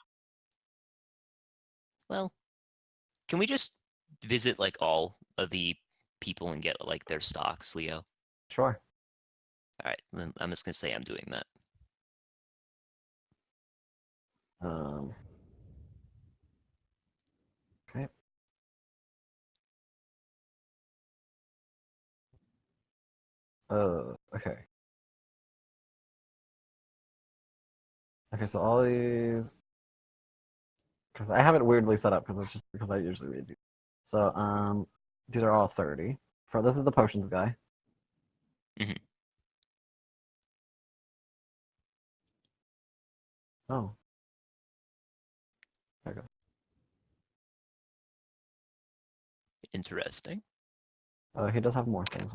Well, can we just visit like all of the people and get like their stocks, Leo? Sure. Alright, then I'm just gonna say I'm doing that. Okay. Okay. Okay, so all these, because I have it weirdly set up because it's just because I usually read these. So these are all 30. For this is the potions guy. Mhm. Oh. Okay. Interesting. He does have more things.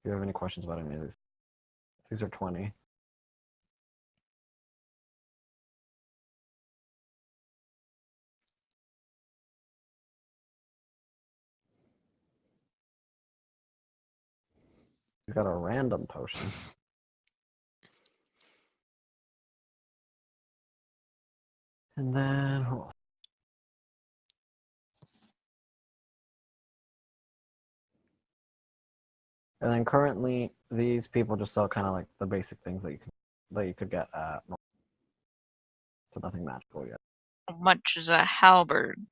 Do you have any questions about any of these? These are 20. He's got a random potion. And then who else? And then currently these people just sell kind of like the basic things that you could get at normal. So nothing magical yet. How much is a halberd?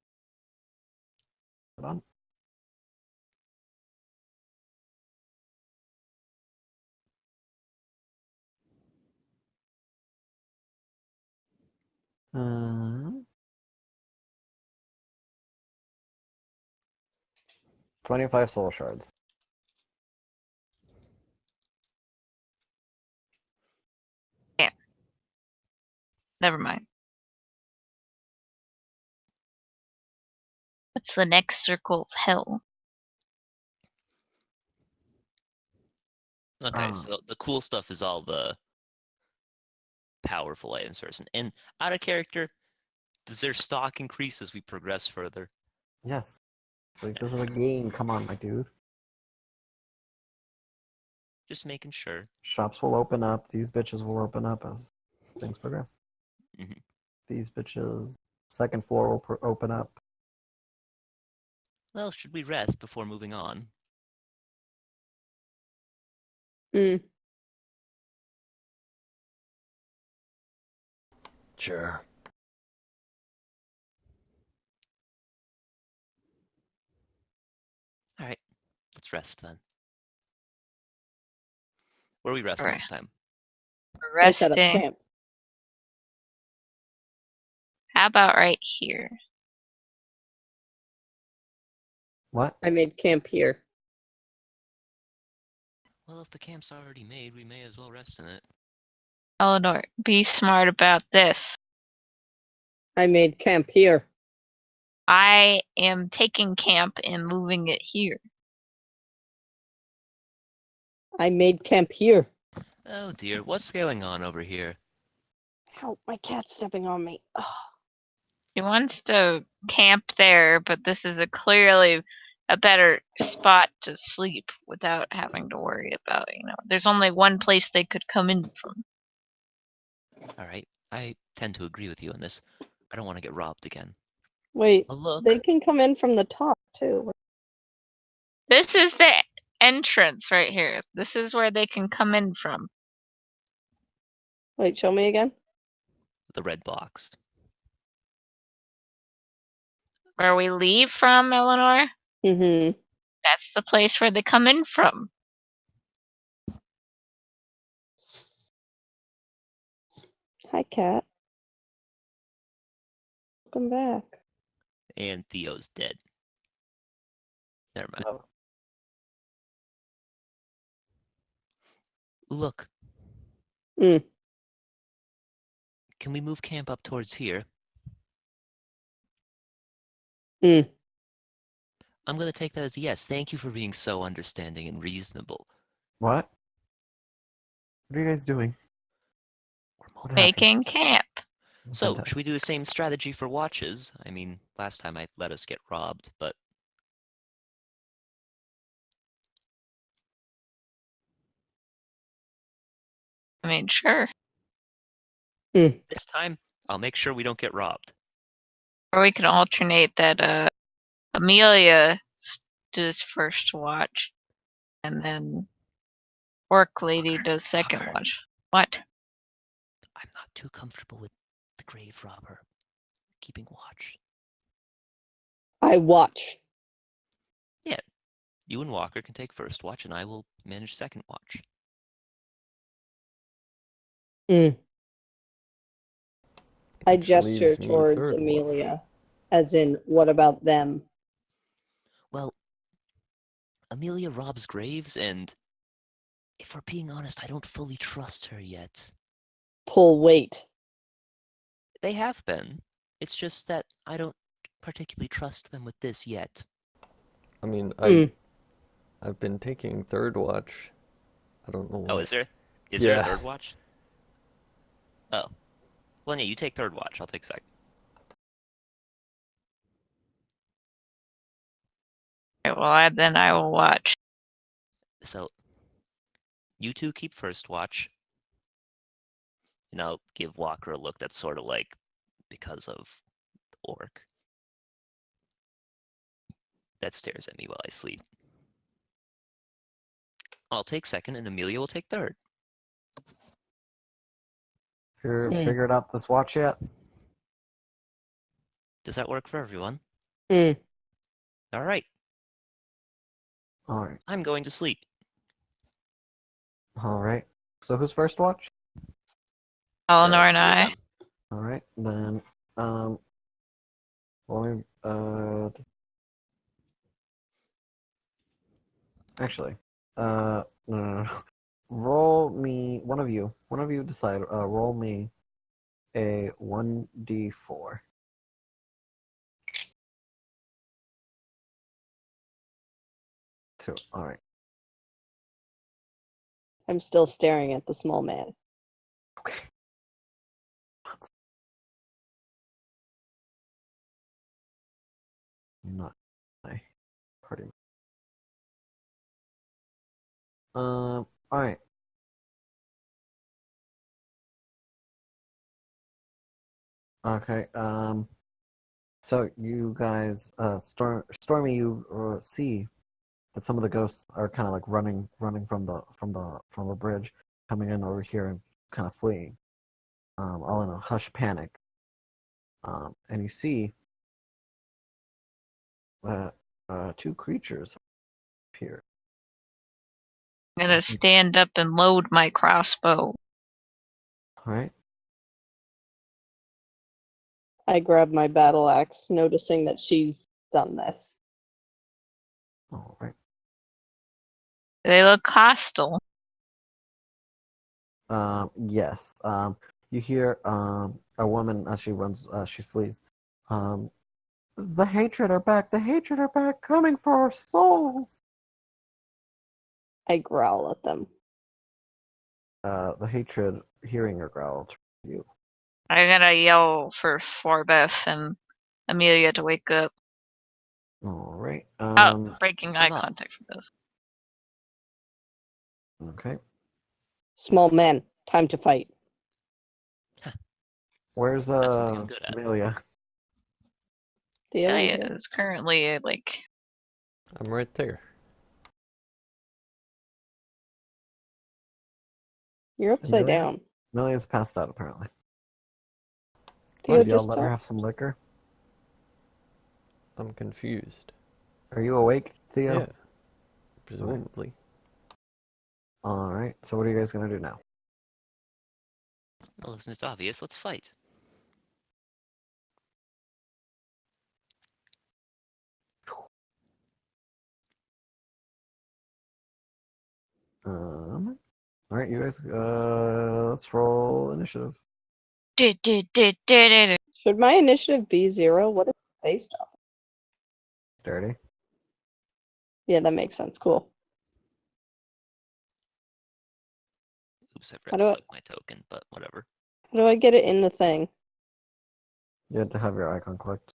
Hold on. Uh, 25 soul shards. Never mind. What's the next circle of hell? Okay, so the cool stuff is all the powerful items first. And out of character, does their stock increase as we progress further? Yes. So this is a game. Come on, my dude. Just making sure. Shops will open up. These bitches will open up as things progress. Mhm. These bitches. Second floor will open up. Well, should we rest before moving on? Mm. Sure. Alright, let's rest then. Where are we resting Alright. this time? We're I set up resting. camp. How about right here? What? I made camp here. Well, if the camp's already made, we may as well rest in it. Eleanor, be smart about this. I made camp here. I am taking camp and moving it here. I made camp here. Oh dear, what's going on over here? Help, my cat's stepping on me. Ugh. He wants to camp there, but this is clearly a better spot to sleep without having to worry about, there's only one place they could come in from. Alright, I tend to agree with you on this. I don't want to get robbed again. Wait, A look. they can come in from the top, too. This is the entrance right here. This is where they can come in from. Wait, show me again. The red box. Where we leave from, Eleanor, Mm-hmm. that's the place where they come in from. Hi, cat. Welcome back. And Theo's dead. Never mind. No. Look. Mm. Can we move camp up towards here? Mm. I'm gonna take that as a yes. Thank you for being so understanding and reasonable. What? What are you guys doing? We're What multitasking. Making camp. So, Fantastic. should we do the same strategy for watches? I mean, last time I let us get robbed, but I mean, sure. this time I'll make sure we don't get robbed. Or we can alternate that Amelia does first watch, and then Orc Lady does second Walker. watch. What? I'm not too comfortable with the grave robber keeping watch. I watch. You and Walker can take first watch, and I will manage second watch. Mm. I Which gesture leaves me towards third watch. Amelia, as in, what about them? Well, Amelia robs graves, and if we're being honest, I don't fully trust her yet. Pull weight. They have been. It's just that I don't particularly trust them with this yet. I mean, Mm. I've been taking third watch. I don't know Oh, why. is there a Yeah. third watch? Oh. Well, yeah, you take third watch. I'll take second. Okay, well, then I will watch. So, you two keep first watch. And I'll give Walker a look that's sort of like, because of the orc. That stares at me while I sleep. I'll take second, and Amelia will take third. Figured out this watch yet? Does that work for everyone? Mm. All right. Alright. I'm going to sleep. Alright. So who's first watch? Eleanor and Two of I. them. Alright, then, well, actually, no. Roll me, one of you decide, roll me a 1d4. Two, alright. I'm still staring at the small man. Okay. Not my party. Alright. Okay, so you guys, Stormy, you see that some of the ghosts are kind of like running from the bridge, coming in over here and kind of fleeing, all in a hush panic. And you see that two creatures appear. I'm gonna stand up and load my crossbow. All right. I grab my battle axe, noticing that she's done this. All right. They look hostile. Yes. You hear a woman as she runs, she flees. The hatred are back. The hatred are back, coming for our souls. I growl at them. The hatred, hearing her growl to you. I'm gonna yell for Forbeth and Amelia to wake up. All right. Breaking eye hold on. contact for this. Okay. Small man, time to fight. Where's That's something I'm good at. Amelia? The Amelia other is currently like I'm right there. You're upside Amelia? down. Amelia's passed out apparently. Theo Did y'all just let her talk. have some liquor? I'm confused. Are you awake, Theo? Yeah, presumably. All right. So what are you guys gonna do now? Well, listen, it's obvious. Let's fight. All right, you guys. Let's roll initiative. Should my initiative be 0? What is it based off? Sturdy. Yeah, that makes sense. Cool. Oops, I How forgot do to I- select my token, but whatever. How do I get it in the thing? You had to have your icon clicked.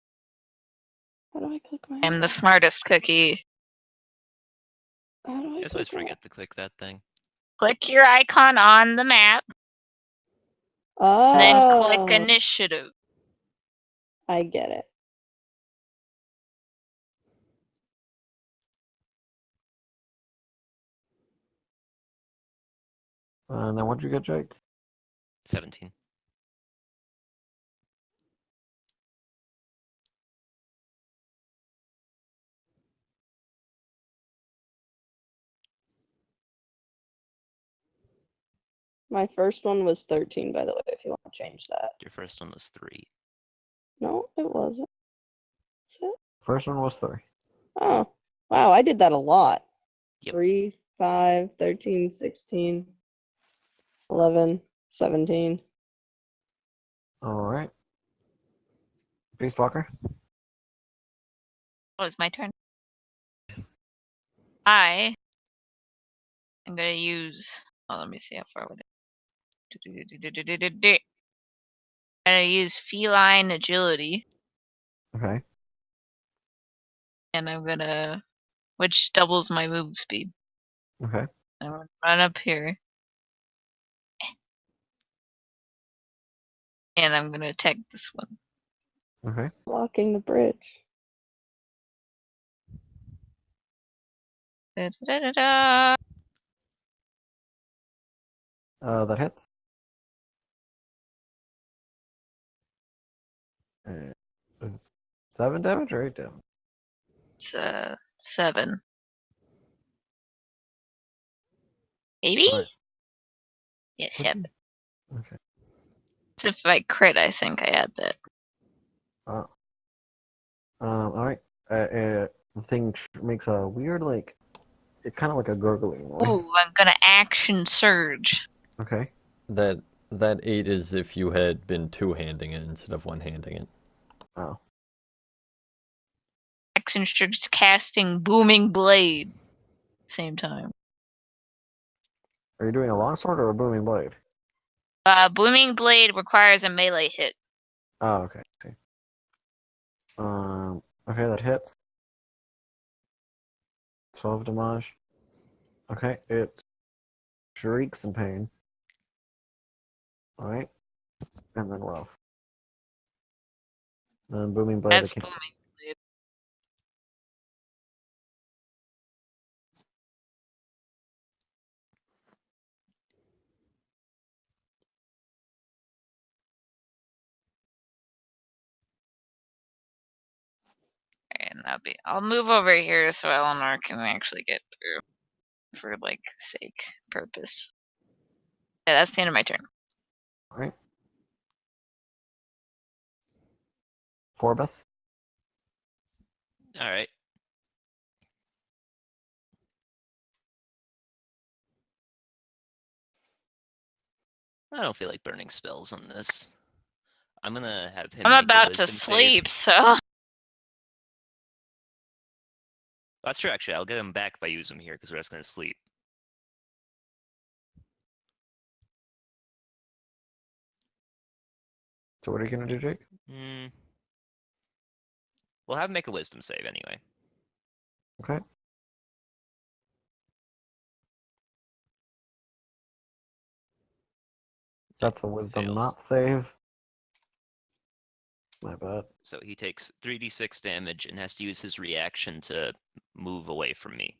How do I click my I'm the icon? smartest cookie. How do I I just always click forget to click that thing. Click your icon on the map, Oh, then click initiative. I get it. Now, what'd you get, Jake? 17. My first one was 13, by the way, if you want to change that. Your first one was 3. No, it wasn't. Is it? First one was 3. Oh, wow, I did that a lot. Yep. 3, 5, 13, 16, 11, 17. All right. Beast Walker. Oh, it's my turn. I am gonna use. Oh, let me see how far with it. I'm gonna use feline agility, Okay. and I'm gonna, which doubles my move speed. Okay. I'm gonna run up here, and I'm gonna attack this one. Okay. Blocking the bridge. Da-da-da-da-da. That hits. Is it 7 damage or 8 damage? It's 7. Maybe? All right. Yeah, What'd 7. you- Okay. It's if I crit, I think I add that. Oh. All right. The thing makes a weird, like, it kind of like a gurgling noise. Ooh, I'm gonna action surge. Okay. That 8 is if you had been two-handing it instead of one-handing it. Oh. Action surge casting booming blade. Same time. Are you doing a longsword or a booming blade? Booming blade requires a melee hit. Oh, okay. See. Okay, that hits. 12 damage. Okay, it shrieks in pain. Alright. And then what else? Then booming blade. That's I can't- booming blade. And I'll move over here so Eleanor can actually get through for like sake purpose. Yeah, that's the end of my turn. Alright. Forbeth. Alright. I don't feel like burning spells on this. I'm gonna have him I'm make a about to wisdom save. sleep, so That's true, actually. I'll get him back if I use him here because we're just gonna sleep. So what are you gonna do, Jake? We'll have him make a wisdom save anyway. Okay. That's a wisdom Fails. not save. My bad. So he takes 3d6 damage and has to use his reaction to move away from me.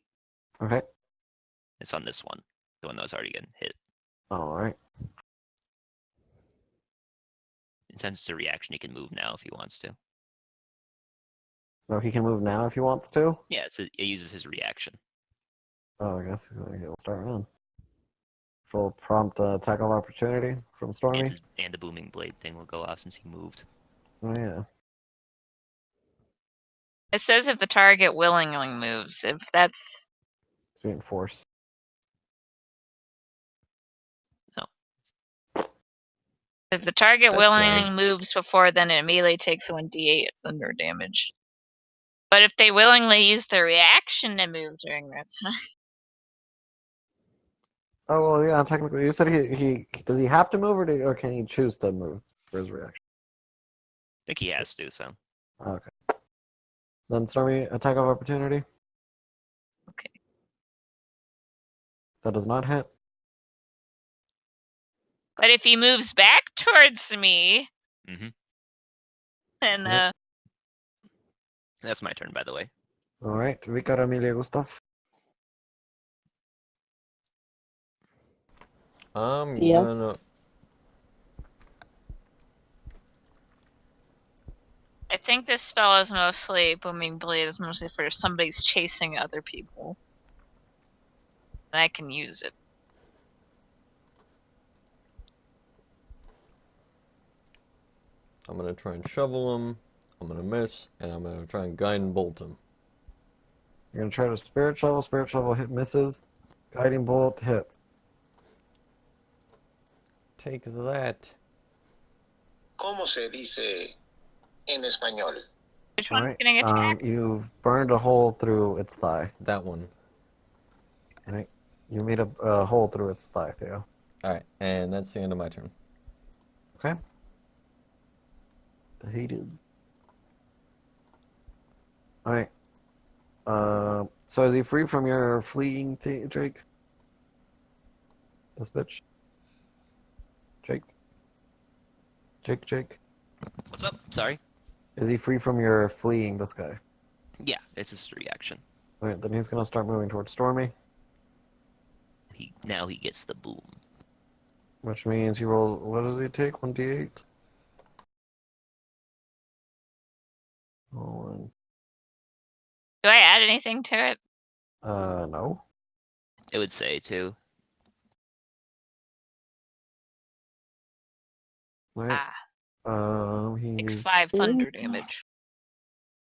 Okay. It's on this one, the one that was already getting hit. Alright. And since it's a reaction, he can move now if he wants to. So he can move now if he wants to? Yeah, so it uses his reaction. Oh, I guess he'll start around. Full prompt attack of opportunity from Stormy. And the booming blade thing will go off since he moved. Oh, yeah. it says if the target willingly moves. If that's It's being forced. if the target That's willingly fine. moves before, then it immediately takes 1d8 thunder damage. But if they willingly use their reaction to move during that time, Oh, well, yeah, technically. You said he does he have to move or can he choose to move for his reaction? I think he has to, so. Okay. Then Stormy, attack of opportunity. okay. That does not hit. But if he moves back towards me, Mhm. then Yep. That's my turn, by the way. Alright, Vicar Emilia Gustav. I'm Yeah. gonna. I think this spell is mostly booming blade is mostly for if somebody's chasing other people. And I can use it. I'm gonna try and shovel him. I'm gonna miss, and I'm gonna try and guiding bolt him. You're gonna try to spirit shovel hit misses. Guiding bolt hits. Take that. ¿Cómo se dice en español? Which one's Alright. getting attacked? You've burned a hole through its thigh. That one. Alright. You made a hole through its thigh, Theo. Alright, and that's the end of my turn. Okay. He did. Alright. So is he free from your fleeing, Drake? This bitch? Jake? Jake? What's up? Sorry. Is he free from your fleeing, this guy? Yeah, it's just a reaction. Alright, then he's gonna start moving towards Stormy, Now he gets the boom. which means he rolls, what does he take? 1d8? Oh, Do I add anything to it? no. It would say, too. Alright. Takes He's 5 thunder damage.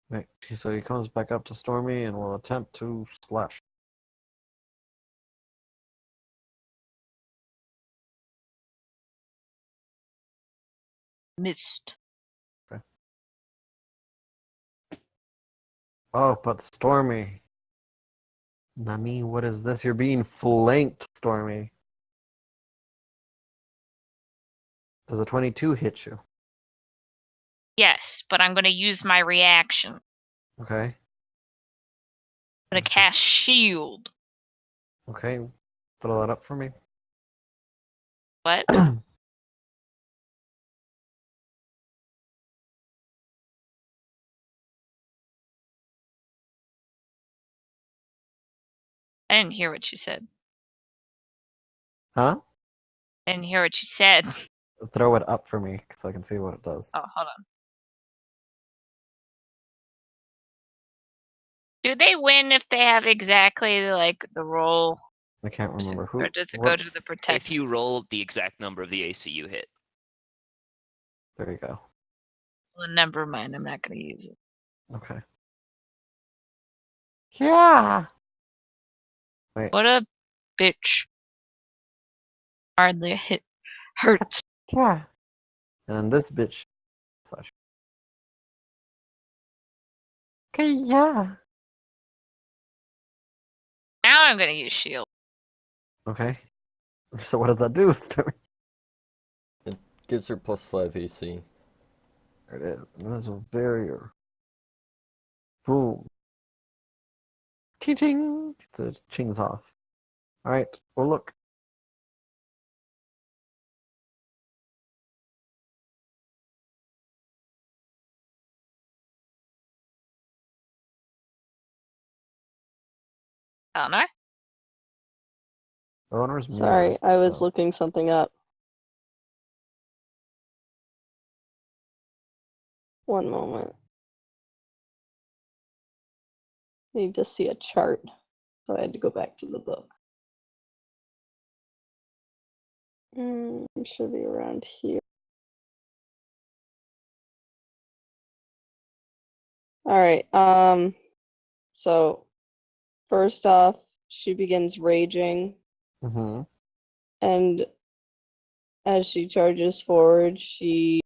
right. So he comes back up to Stormy and will attempt to slash. Missed. Oh, but Stormy. Nami, what is this? You're being flanked, Stormy. Does a 22 hit you? Yes, but I'm gonna use my reaction. Okay. I'm gonna cast shield. Okay. Throw that up for me. What? I didn't hear what you said. Huh? I didn't hear what you said. Throw it up for me so I can see what it does. Oh, hold on. Do they win if they have exactly like the roll? I can't remember who. Or does it what- go to the protect? If you roll the exact number of the AC you hit. There you go. Well, never mind. I'm not gonna use it. Okay. Yeah. What a bitch. Hardly a hit. Hurts. Yeah. And this bitch. Slash. Okay, yeah. Now I'm gonna use shield. Okay. So what does that do, Story? It gives her +5 AC. There it is. Invisible barrier. Boom. Ching! The ching's off. Alright, well look. Eleanor? Eleanor's muted. Sorry, I was so- looking something up. One moment. Need to see a chart, so I had to go back to the book. Should be around here. All right. So first off, she begins raging, Mm-hmm. and as she charges forward, she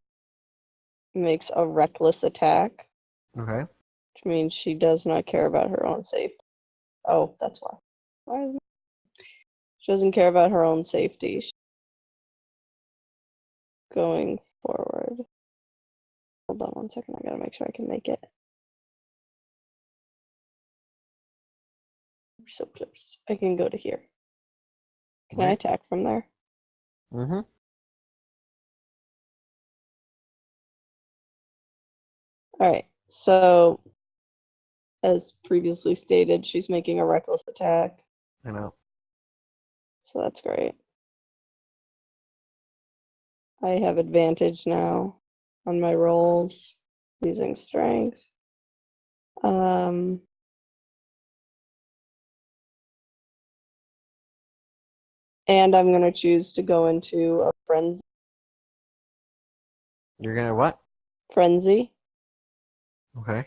makes a reckless attack, Okay. which means she does not care about her own safety. Oh, that's why. She doesn't care about her own safety. She's going forward. Hold on one second. I gotta make sure I can make it. So close. I can go to here. Can I Right. attack from there? Mm-hmm. All right. So, as previously stated, she's making a reckless attack. I know. So that's great. I have advantage now on my rolls using strength. And I'm going to choose to go into a You're gonna what? frenzy, Okay.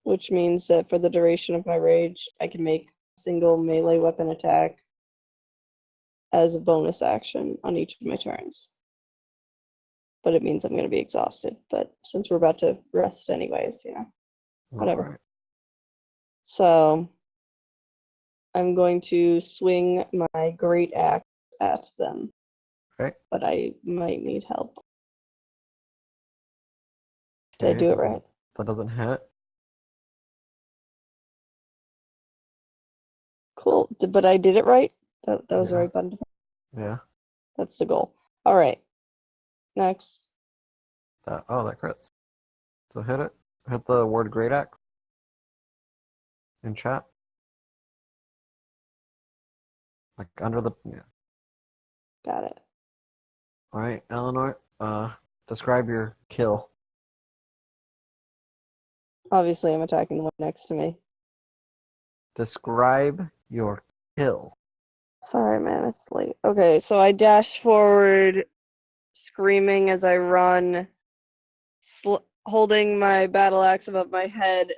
which means that for the duration of my rage, I can make a single melee weapon attack as a bonus action on each of my turns. But it means I'm going to be exhausted. But since we're about to rest anyways, whatever. Alright. So I'm going to swing my great axe at them. Okay. But I might need help. Did I Okay, do it right? That doesn't hit. Cool. But I did it right? That was the Yeah. right button. Yeah. That's the goal. All right. Next. That crits. So hit it. Hit the word great axe in chat. Like under the Got it. Alright, Eleanor, describe your kill. Obviously, I'm attacking the one next to me. Describe your kill. Sorry, man, it's late. Okay, so I dash forward, screaming as I run, holding my battle axe above my head,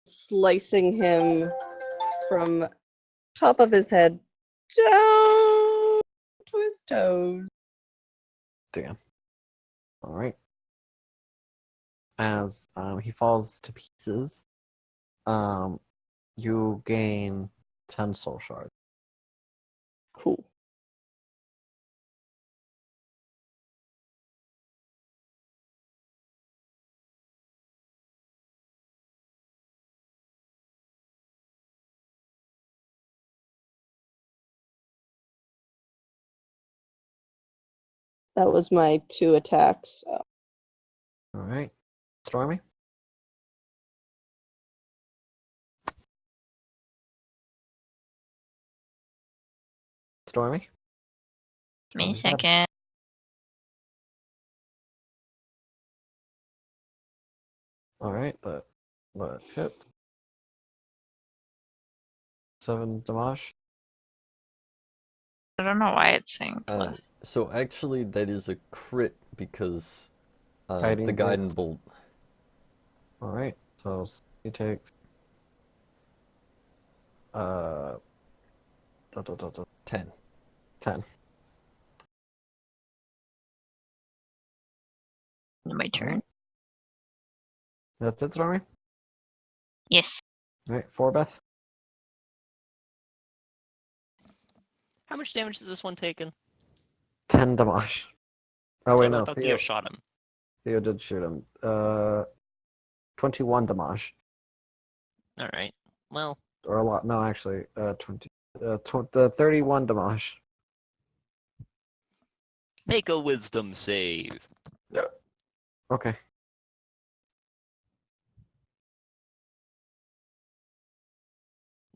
slicing him from top of his head down to his toes. Damn. Alright. As he falls to pieces, you gain 10 soul shards. Cool. That was my 2 attacks. Alright. Stormy? Stormy? Give me a Stormy's dead. second. Alright, that hits. 7 damage. I don't know why it's saying Uh, plus. so actually, that is a crit because Guiding the guiding bolt. Alright, so he takes 10. 10. My turn. That's it, Stormy? Yes. Alright, 4 Beth. How much damage has this one taken? 10 damage. Oh, wait, I no. thought Theo shot him. Theo did shoot him. 21 damage. Alright. Well, Or a lot. No, actually, 31 damage. make a wisdom save. Okay.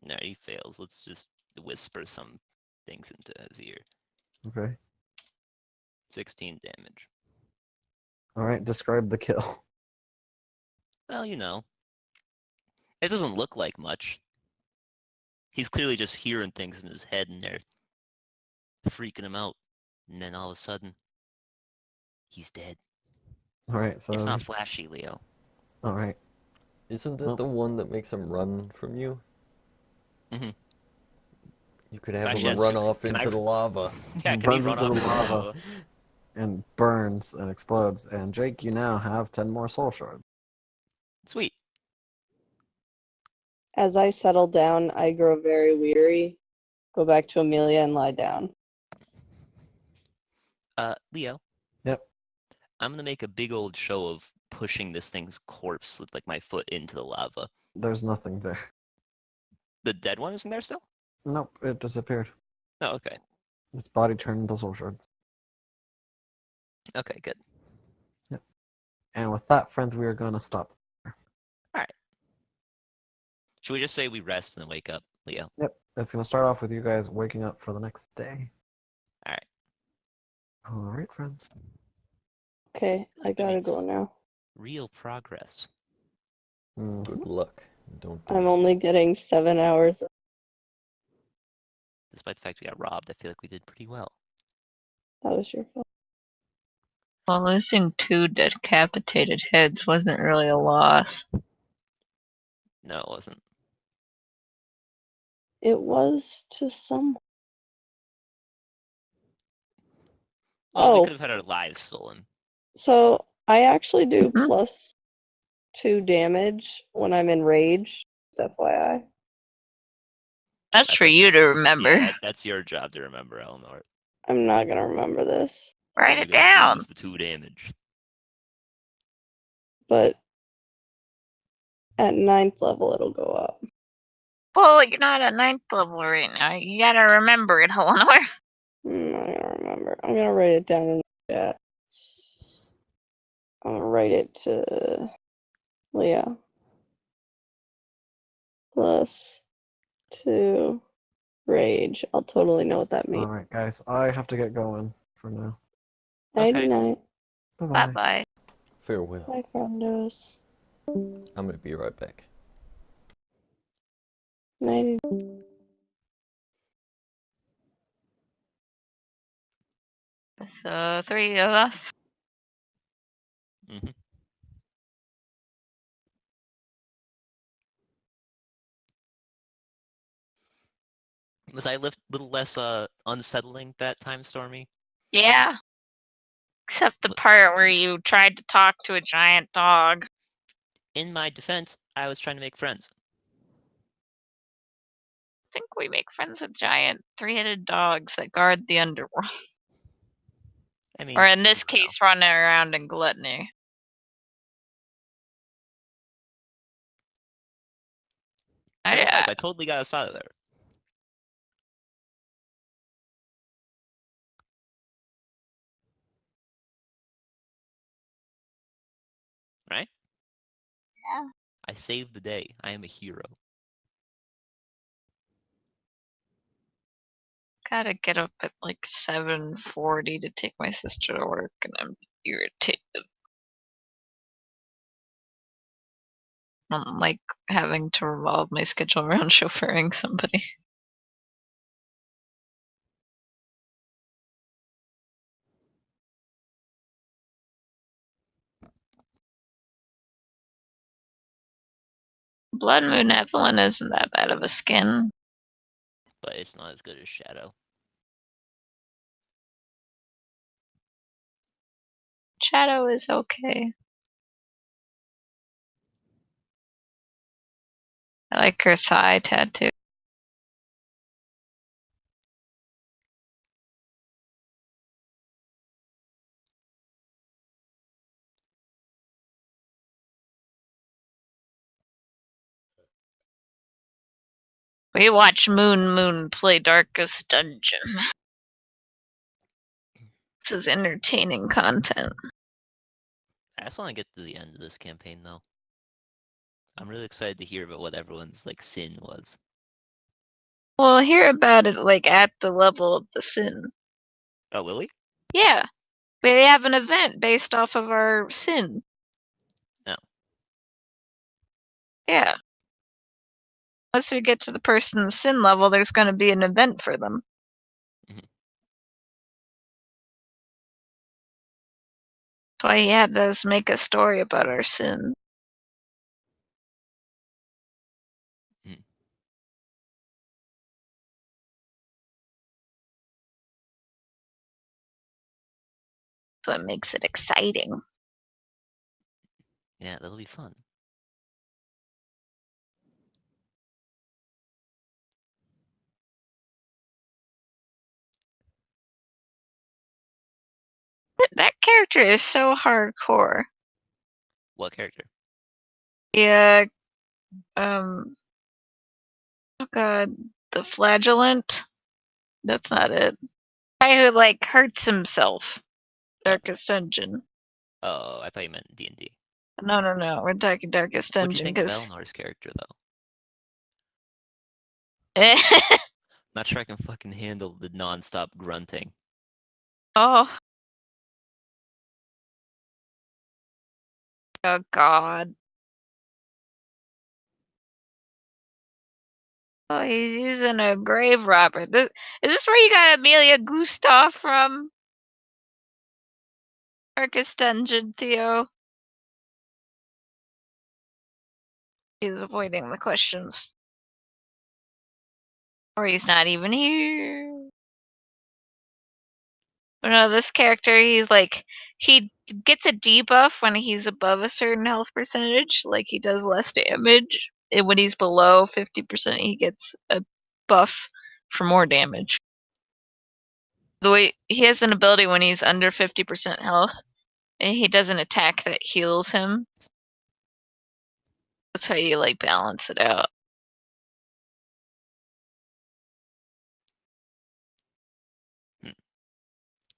No, he fails. Let's just whisper some things into his ear. Okay. 16 damage. Alright, describe the kill. Well, you know. It doesn't look like much. He's clearly just hearing things in his head and they're freaking him out. And then all of a sudden, he's dead. Alright, so. It's not flashy, Leo. Alright. Isn't that Nope. the one that makes him run from you? Mhm. You could have Actually, him run that's- off can into I- the lava. Yeah, can he Runs run into off the the lava. lava? And burns and explodes. And Jake, you now have 10 more soul shards. Sweet. As I settle down, I grow very weary, go back to Amelia and lie down. Leo. Yep. I'm gonna make a big old show of pushing this thing's corpse with like my foot into the lava. There's nothing there. The dead one isn't there still? Nope, it disappeared. Oh, okay. Its body turned into soul shards. Okay, good. And with that, friends, we are going to stop. Should we just say we rest and then wake up, Leo? Yep, it's going to start off with you guys waking up for the next day. Alright. Alright, friends. Okay, I gotta go now. Real progress. Good luck. Don't do I'm it. only getting 7 hours. Despite the fact we got robbed, I feel like we did pretty well. That was your fault. Well, losing 2 decapitated heads wasn't really a loss. No, it wasn't. It was to some. Well, we Oh. could have had our lives stolen. So I actually do Mhm. +2 damage when I'm in rage. Just FYI. That's for you to remember. Yeah, that's your job to remember, Eleanor. I'm not gonna remember this, Write You're it gonna down. lose the 2 damage. but at 9th level it'll go up. Well, you're not at 9th level right now. You gotta remember it, Eleanor. I'm not gonna remember. I'm gonna write it down in the chat. I'm gonna write it to Leah. +2 rage. I'll totally know what that means. Alright, guys, I have to get going for now. Okay. Nighty night. Bye-bye. Bye-bye. Farewell. Bye, friendos. I'm gonna be right back. Nighty. So 3 of us. Mm-hmm. Was I a little less unsettling that time, Stormy? Yeah. Except the part where you tried to talk to a giant dog. In my defense, I was trying to make friends. I think we make friends with giant 3-headed dogs that guard the underworld. I mean, Or in this you know. case, running around in gluttony. And besides, I totally got us out of there. Right? Yeah. I saved the day. I am a hero. Gotta get up at like 7:40 to take my sister to work, and I'm irritated. I don't like having to revolve my schedule around chauffeuring somebody. Blood Moon Evelyn isn't that bad of a skin. But it's not as good as Shadow. Shadow is okay. I like her thigh tattoo. We watch Moon play Darkest Dungeon. This is entertaining content. I just want to get to the end of this campaign, though. I'm really excited to hear about what everyone's like sin was. We'll hear about it like at the level of the sin. Oh, will we? Yeah. We have an event based off of our sin. No. Yeah. Once we get to the person's sin level, there's going to be an event for them. Mhm. That's why he had us make a story about our sin. Mhm. So it makes it exciting. Yeah, that'll be fun. That character is so hardcore. What character? Yeah, oh god, the flagellant? That's not it. Guy who, like, hurts himself. Darkest Dungeon. Oh, I thought you meant D&D. No, we're talking Darkest What'd you Dungeon, think of because... Eleanor's character, though? Not sure I can fucking handle the non-stop grunting. Oh. Oh god. Oh, he's using a grave robber. Is this where you got Amelia Gustav from? Darkest Dungeon, Theo? He's avoiding the questions. Or he's not even here. But no, this character, he's like, he gets a debuff when he's above a certain health percentage. Like, he does less damage. And when he's below 50%, he gets a buff for more damage. The way he has an ability when he's under 50% health, and he does an attack that heals him. That's how you, like, balance it out.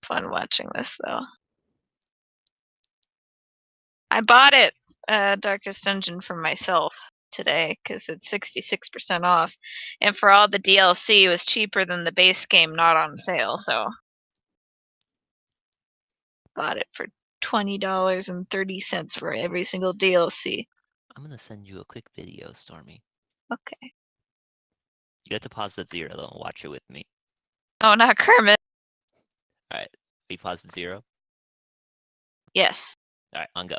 Fun watching this, though. I bought it, Darkest Dungeon, for myself today, because it's 66% off. And for all the DLC, it was cheaper than the base game, not on sale, so... Bought it for $20.30 for every single DLC. I'm gonna send you a quick video, Stormy. Okay. You have to pause at 0, though, and watch it with me. Oh, not Kermit. Alright, we pause at 0? Yes. Alright, on go.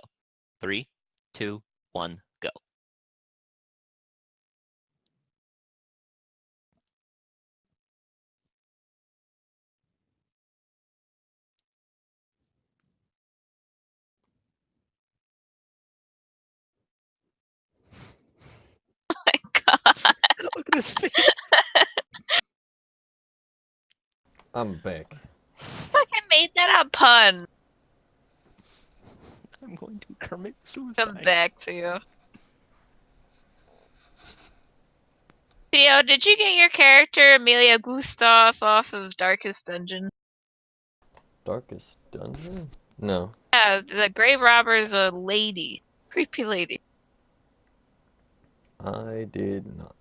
3, 2, 1, go. Oh my god. Look at his face. I'm back. Fucking made that a pun. I'm going to commit suicide. Come back to you. Theo, did you get your character Amelia Gustav off of Darkest Dungeon? Darkest Dungeon? No. Yeah, the grave robber is a lady. Creepy lady. I did not.